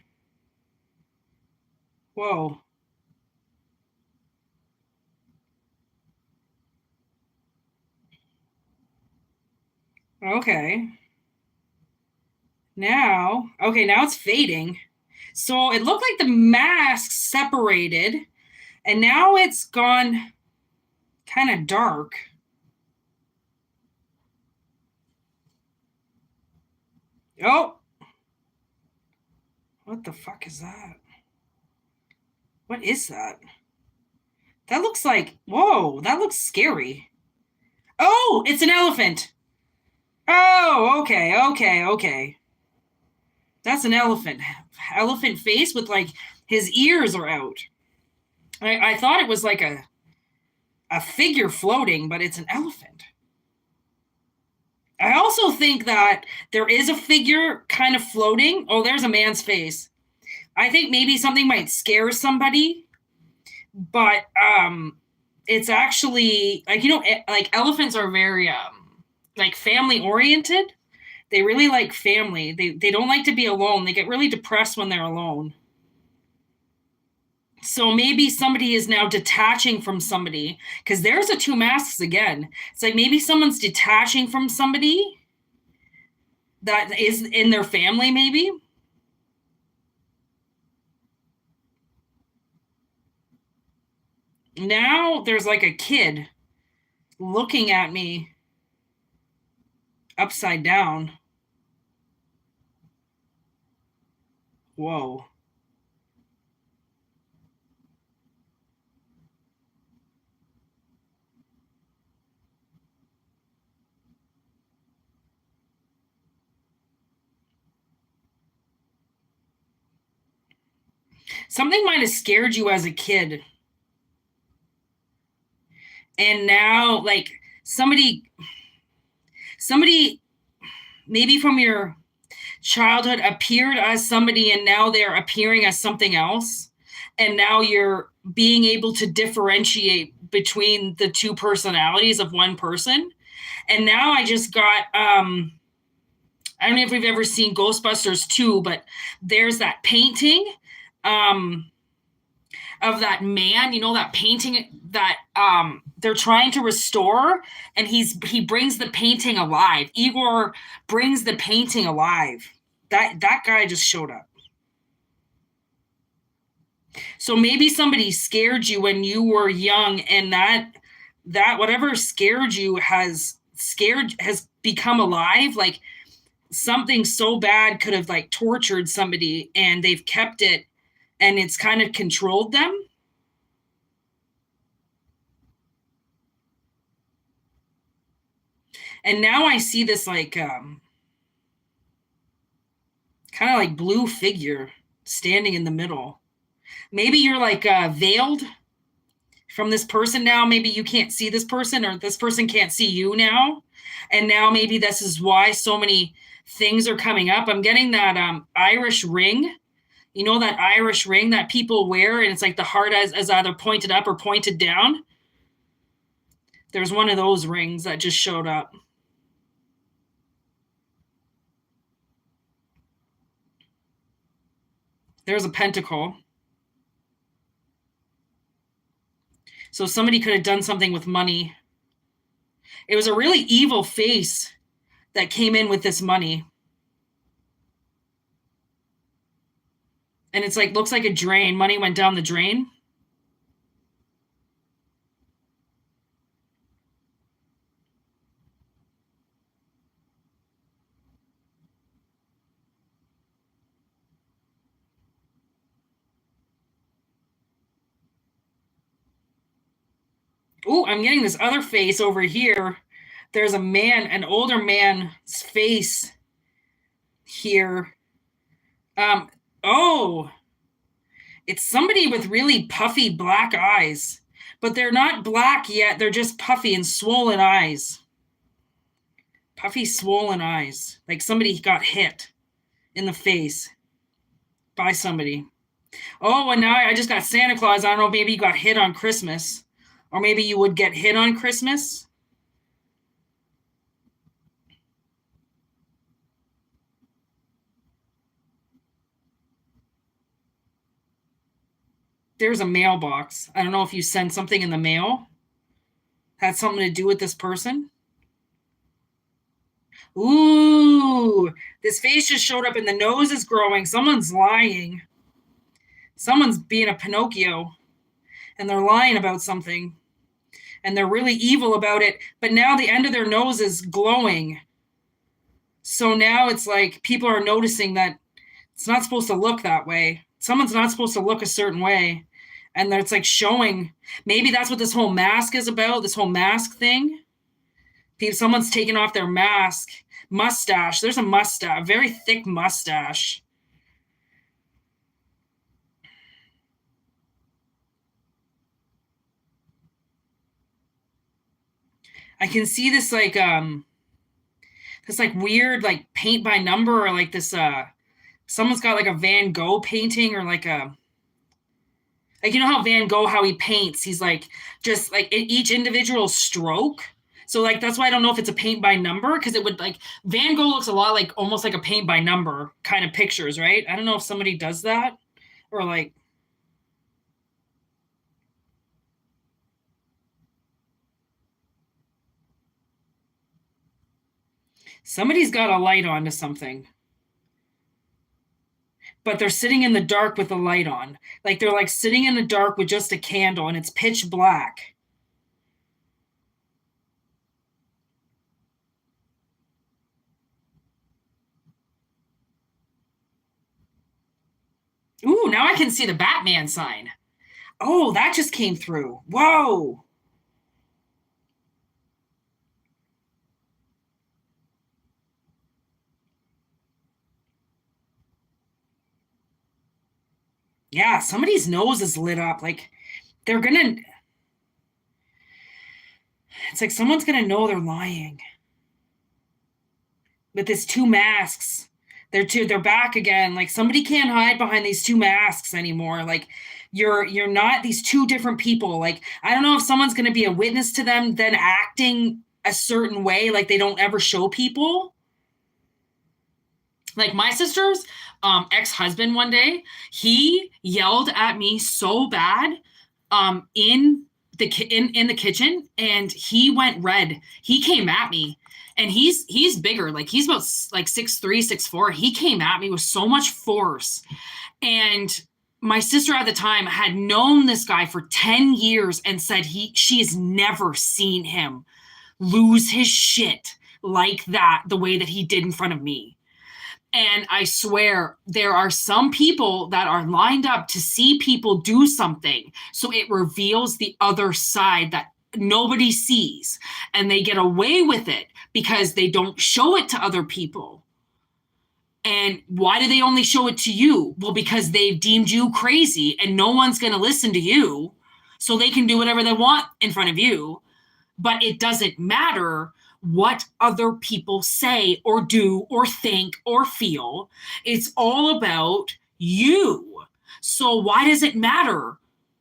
Whoa. Okay. Now it's fading. So it looked like the mask separated, and now it's gone kind of dark. Oh, what the fuck is that? What is that? That looks like, whoa, that looks scary. Oh, it's an elephant. Oh, okay. That's an elephant. Elephant face with like his ears are out. I thought it was like a figure floating, but it's an elephant. I also think that there is a figure kind of floating. Oh, there's a man's face. I think maybe something might scare somebody, but it's actually like, you know, like elephants are very like family oriented. They really like family. They don't like to be alone. They get really depressed when they're alone. So maybe somebody is now detaching from somebody, because there's the two masks again. It's like maybe someone's detaching from somebody that is in their family, maybe. Now there's like a kid looking at me upside down. Whoa. Something might have scared you as a kid. And now like somebody maybe from your childhood appeared as somebody, and now they're appearing as something else, and now you're being able to differentiate between the two personalities of one person. And now I just got I don't know if we've ever seen Ghostbusters 2, but there's that painting of that man, you know, that painting that they're trying to restore, and he brings the painting alive. Igor brings the painting alive. That guy just showed up. So maybe somebody scared you when you were young, and that whatever scared you has become alive. Like something so bad could have like tortured somebody, and they've kept it, and it's kind of controlled them. And now I see this like kind of like blue figure standing in the middle. Maybe you're like veiled from this person now. Maybe you can't see this person, or this person can't see you now. And now maybe this is why so many things are coming up. I'm getting that Irish ring. You know, that Irish ring that people wear, and it's like the heart is either pointed up or pointed down. There's one of those rings that just showed up. There's a pentacle. So somebody could have done something with money. It was a really evil face that came in with this money. And it's like, looks like a drain. Money went down the drain. Oh, I'm getting this other face over here. There's a man, an older man's face here. Oh, it's somebody with really puffy black eyes, but they're not black yet. They're just puffy and swollen eyes. Puffy, swollen eyes. Like somebody got hit in the face by somebody. Oh, and now I just got Santa Claus. I don't know, maybe you got hit on Christmas. Or maybe you would get hit on Christmas. There's a mailbox. I don't know if you send something in the mail. Had something to do with this person. Ooh, this face just showed up and the nose is growing. Someone's lying. Someone's being a Pinocchio and they're lying about something and they're really evil about it. But now the end of their nose is glowing. So now it's like people are noticing that it's not supposed to look that way. Someone's not supposed to look a certain way. And it's like showing, maybe that's what this whole mask is about, this whole mask thing. Someone's taking off their mask. Mustache. There's a mustache, a very thick mustache. I can see this like weird like paint by number, or like this someone's got like a Van Gogh painting, or like a, like, you know how Van Gogh, how he paints, he's like just like each individual stroke. So like that's why I don't know if it's a paint by number, because it would, like, Van Gogh looks a lot like almost like a paint by number kind of pictures, right? I don't know if somebody does that, or like, somebody's got a light on to something, but they're sitting in the dark with the light on. Like they're like sitting in the dark with just a candle and it's pitch black. Ooh, now I can see the Batman sign. Oh, that just came through. Whoa. Yeah, somebody's nose is lit up. Like they're gonna, it's like someone's gonna know they're lying. With this two masks. They're back again. Like somebody can't hide behind these two masks anymore. Like you're not these two different people. Like I don't know if someone's gonna be a witness to them then acting a certain way, like they don't ever show people. Like my sister's ex-husband, one day he yelled at me so bad in the kitchen, and he went red. He came at me, and he's bigger, like he's about like 6'3", 6'4". He came at me with so much force, and my sister at the time had known this guy for 10 years and said she has never seen him lose his shit like that, the way that he did in front of me. And I swear there are some people that are lined up to see people do something, so it reveals the other side that nobody sees, and they get away with it because they don't show it to other people. And why do they only show it to you? Well, because they've deemed you crazy and no one's going to listen to you, so they can do whatever they want in front of you. But it doesn't matter what other people say or do or think or feel. It's all about you. So why does it matter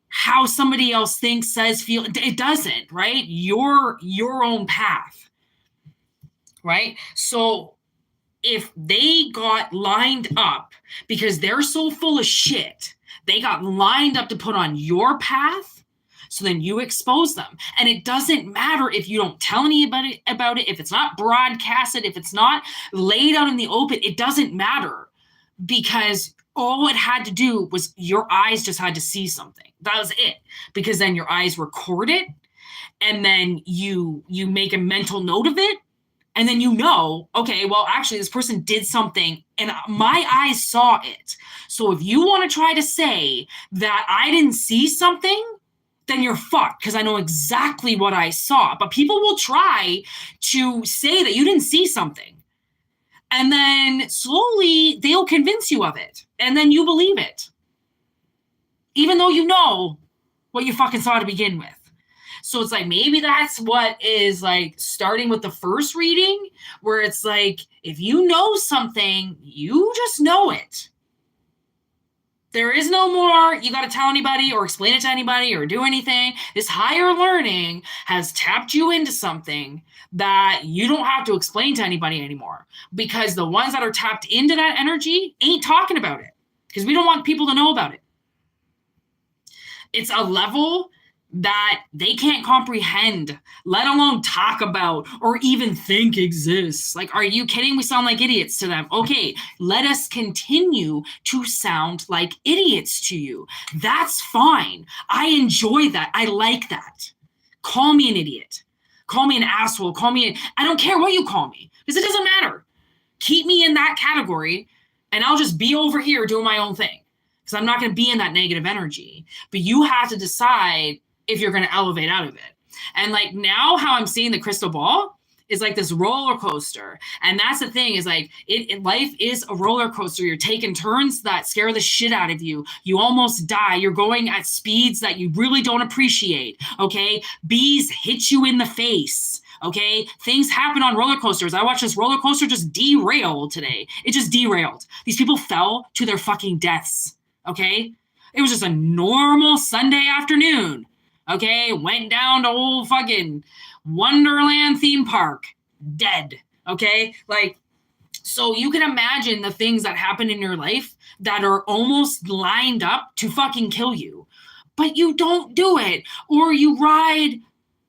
how somebody else thinks, says, feel? It doesn't, right? Your own path, right? So if they got lined up because they're so full of shit, they got lined up to put on your path, so then you expose them. And it doesn't matter if you don't tell anybody about it, if it's not broadcasted, if it's not laid out in the open, it doesn't matter, because all it had to do was your eyes just had to see something. That was it. Because then your eyes record it, and then you make a mental note of it, and then okay, well, actually, this person did something, and my eyes saw it. So if you want to try to say that I didn't see something, then you're fucked, because I know exactly what I saw. But people will try to say that you didn't see something. And then slowly they'll convince you of it. And then you believe it. Even though you know what you fucking saw to begin with. So it's like, maybe that's what is like starting with the first reading, where it's like, if you know something, you just know it. There is no more, you got to tell anybody or explain it to anybody or do anything. This higher learning has tapped you into something that you don't have to explain to anybody anymore, because the ones that are tapped into that energy ain't talking about it, because we don't want people to know about it. It's a level that they can't comprehend, let alone talk about or even think exists. Like, are you kidding? We sound like idiots to them. Okay, let us continue to sound like idiots to you. That's fine. I enjoy that. I like that. Call me an idiot. Call me an asshole. I don't care what you call me, because it doesn't matter. Keep me in that category, and I'll just be over here doing my own thing, because I'm not going to be in that negative energy. But you have to decide if you're going to elevate out of it. And like, now how I'm seeing the crystal ball is like this roller coaster. And that's the thing, is like, life is a roller coaster. You're taking turns that scare the shit out of you. You almost die. You're going at speeds that you really don't appreciate. Okay. Bees hit you in the face. Okay. Things happen on roller coasters. I watched this roller coaster just derail today. It just derailed. These people fell to their fucking deaths. Okay. It was just a normal Sunday afternoon. Okay, went down to old fucking Wonderland theme park, dead. Okay, like, so you can imagine the things that happen in your life that are almost lined up to fucking kill you, but you don't do it, or you ride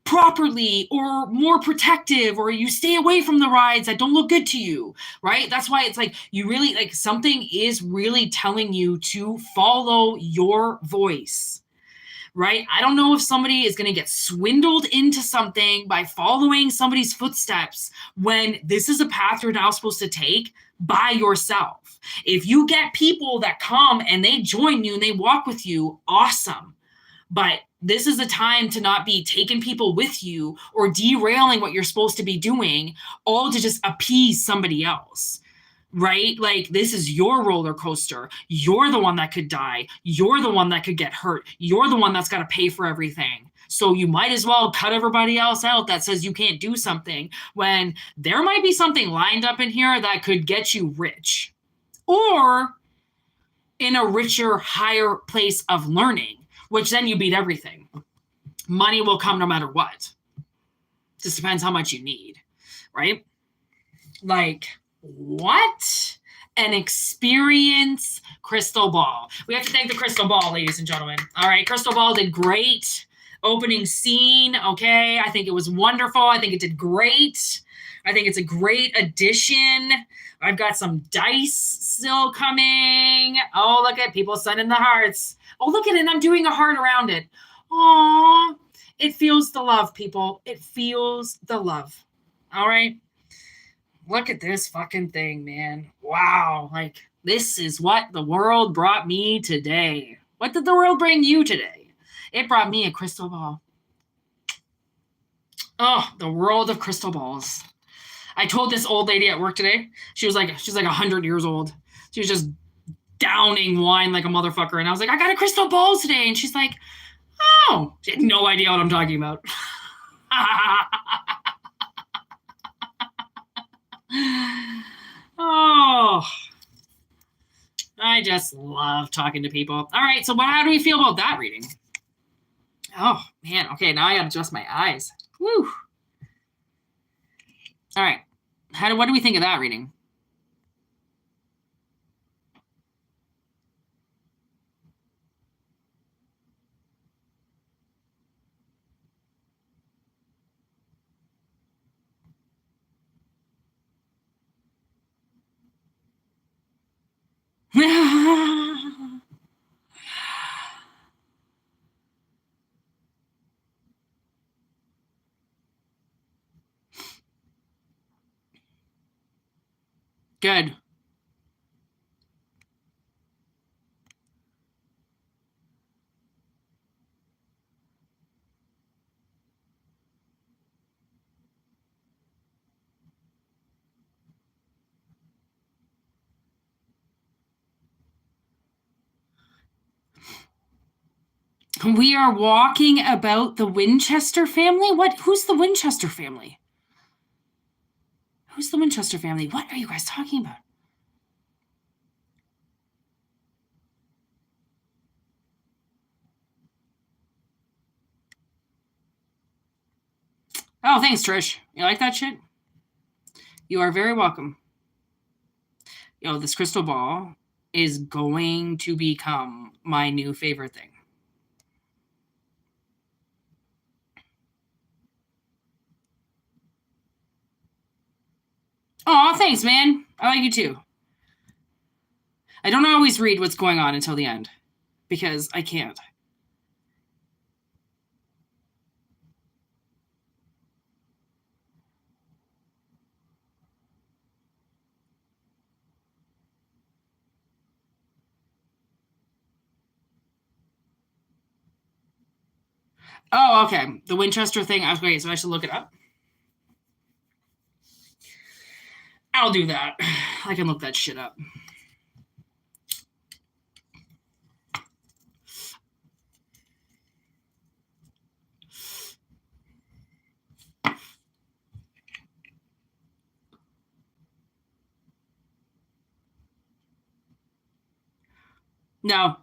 properly or more protective, or you stay away from the rides that don't look good to you, right? That's why it's like, you really, like, something is really telling you to follow your voice. Right? I don't know if somebody is going to get swindled into something by following somebody's footsteps, when this is a path you're now supposed to take by yourself. If you get people that come and they join you and they walk with you, awesome. But this is the time to not be taking people with you or derailing what you're supposed to be doing, all to just appease somebody else. Right? Like, this is your roller coaster. You're the one that could die. You're the one that could get hurt. You're the one that's got to pay for everything. So you might as well cut everybody else out that says you can't do something, when there might be something lined up in here that could get you rich, or in a richer, higher place of learning, which then you beat everything. Money will come no matter what. Just depends how much you need, right? Like, what an experience. Crystal ball. We have to thank the crystal ball, ladies and gentlemen. All right, crystal ball did great. Opening scene, okay. I think it was wonderful. I think it did great. I think it's a great addition. I've got some dice still coming. Oh, look at people sending the hearts. Oh, look at it. I'm doing a heart around it. Aw, it feels the love, people. It feels the love. All right. Look at this fucking thing, man. Wow. Like, this is what the world brought me today. What did the world bring you today? It brought me a crystal ball. Oh, the world of crystal balls. I told this old lady at work today, she's like 100 years old. She was just downing wine like a motherfucker. And I was like, I got a crystal ball today. And she's like, oh, she had no idea what I'm talking about. Oh, I just love talking to people. All right, so how do we feel about that reading? Oh, man. Okay, now I got to adjust my eyes. Woo. All right. What do we think of that reading? Good. We are walking about the Winchester family? What? Who's the Winchester family? Who's the Winchester family? What are you guys talking about? Oh, thanks, Trish. You like that shit? You are very welcome. Yo, this crystal ball is going to become my new favorite thing. Oh, thanks, man. I like you too. I don't always read what's going on until the end because I can't. Oh, okay. The Winchester thing. I was great, so I should look it up. I'll do that. I can look that shit up. No.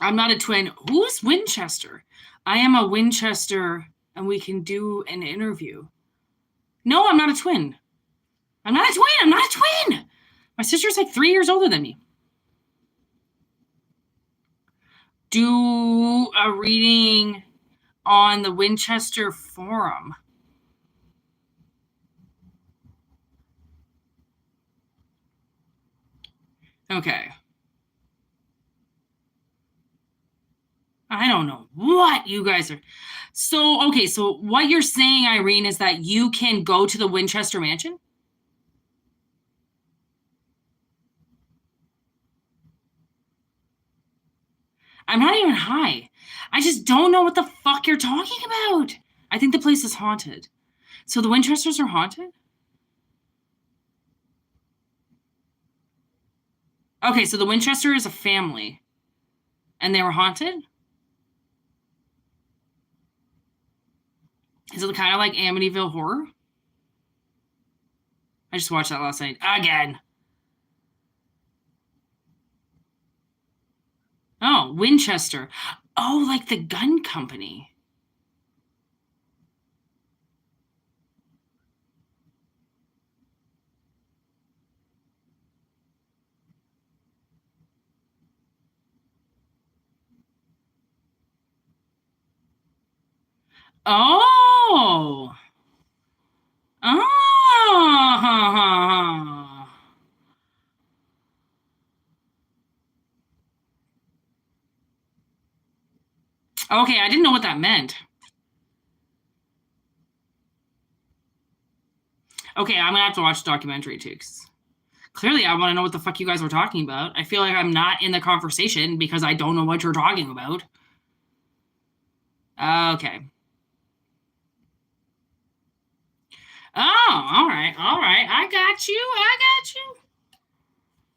I'm not a twin. Who's Winchester? I am a Winchester, and we can do an interview. No, I'm not a twin. I'm not a twin. I'm not a twin. My sister's like 3 years older than me. Do a reading on the Winchester Forum. Okay. I don't know what you guys are. So, okay, so what you're saying, Irene, is that you can go to the Winchester Mansion? I'm not even high. I just don't know what the fuck you're talking about. I think the place is haunted. So the Winchesters are haunted? Okay, so the Winchester is a family. And they were haunted? Is it kind of like Amityville Horror? I just watched that last night. Again. Oh, Winchester. Oh, like the gun company. Oh. Oh. Okay, I didn't know what that meant. Okay, I'm gonna have to watch the documentary too. 'Cause clearly, I want to know what the fuck you guys were talking about. I feel like I'm not in the conversation because I don't know what you're talking about. Okay. Oh, all right, all right. I got you. I got you.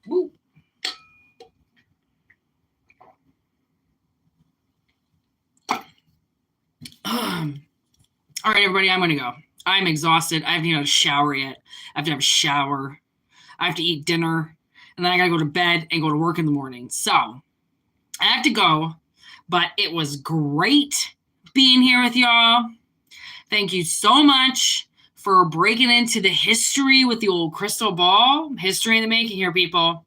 Woo. All right, everybody, I'm gonna go. I'm exhausted. I haven't even had a shower yet. I have to have a shower. I have to eat dinner, and then I gotta go to bed and go to work in the morning. So I have to go, but it was great being here with y'all. Thank you so much for breaking into the history with the old crystal ball. History in the making here, people.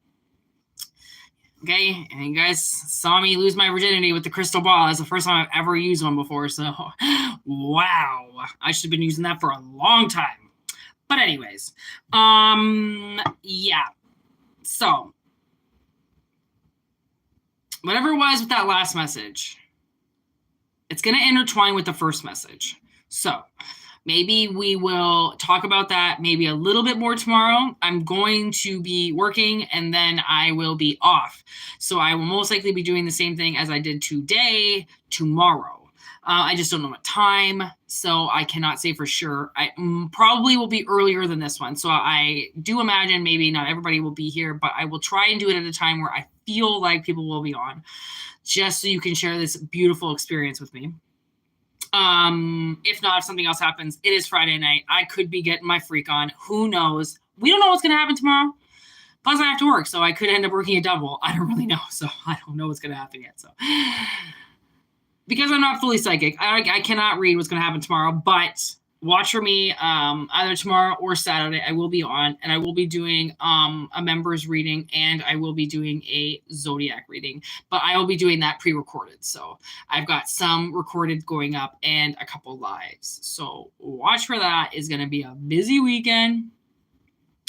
Okay, and you guys saw me lose my virginity with the crystal ball. That's the first time I've ever used one before, so wow. I should have been using that for a long time. But anyways, yeah. So, whatever it was with that last message, It's going to intertwine with the first message. So maybe we will talk about that maybe a little bit more tomorrow. I'm going to be working and then I will be off. So I will most likely be doing the same thing as I did today, tomorrow. I just don't know what time, so I cannot say for sure. I probably will be earlier than this one. So I do imagine maybe not everybody will be here, but I will try and do it at a time where I feel like people will be on, just so you can share this beautiful experience with me. If not, if something else happens, it is Friday night. I could be getting my freak on. Who knows? We don't know what's going to happen tomorrow. Plus, I have to work, so I could end up working a double. I don't really know, so I don't know what's going to happen yet. So, because I'm not fully psychic, I cannot read what's going to happen tomorrow, but watch for me either tomorrow or Saturday. I will be on, and I will be doing a members reading, and I will be doing a zodiac reading, but I will be doing that pre-recorded. So I've got some recorded going up and a couple lives. So watch for that. It's going to be a busy weekend.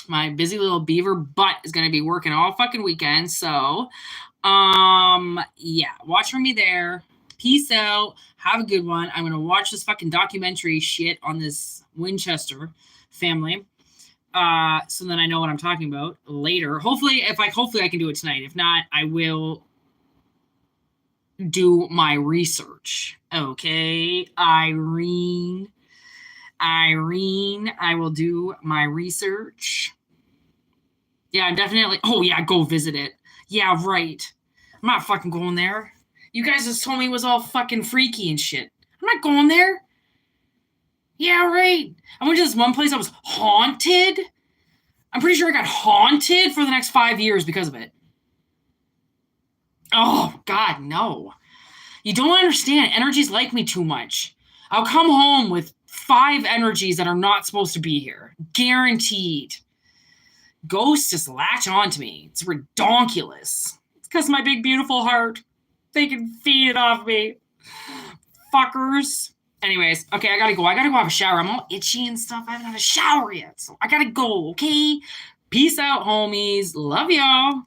My busy little beaver butt is going to be working all fucking weekend. So yeah, watch for me there. Peace out. Have a good one. I'm going to watch this fucking documentary shit on this Winchester family. So then I know what I'm talking about later. Hopefully I can do it tonight. If not, I will do my research. Okay, Irene, I will do my research. Yeah, definitely. Oh yeah, go visit it. Yeah, right. I'm not fucking going there. You guys just told me it was all fucking freaky and shit. I'm not going there. Yeah, right. I went to this one place that was haunted. I'm pretty sure I got haunted for the next 5 years because of it. Oh, God, no. You don't understand. Energies like me too much. I'll come home with 5 energies that are not supposed to be here. Guaranteed. Ghosts just latch onto me. It's redonkulous. It's because of my big, beautiful heart. They can feed it off me. Fuckers. Anyways, okay, I gotta go. I gotta go have a shower. I'm all itchy and stuff. I haven't had a shower yet, so I gotta go, okay? Peace out, homies. Love y'all.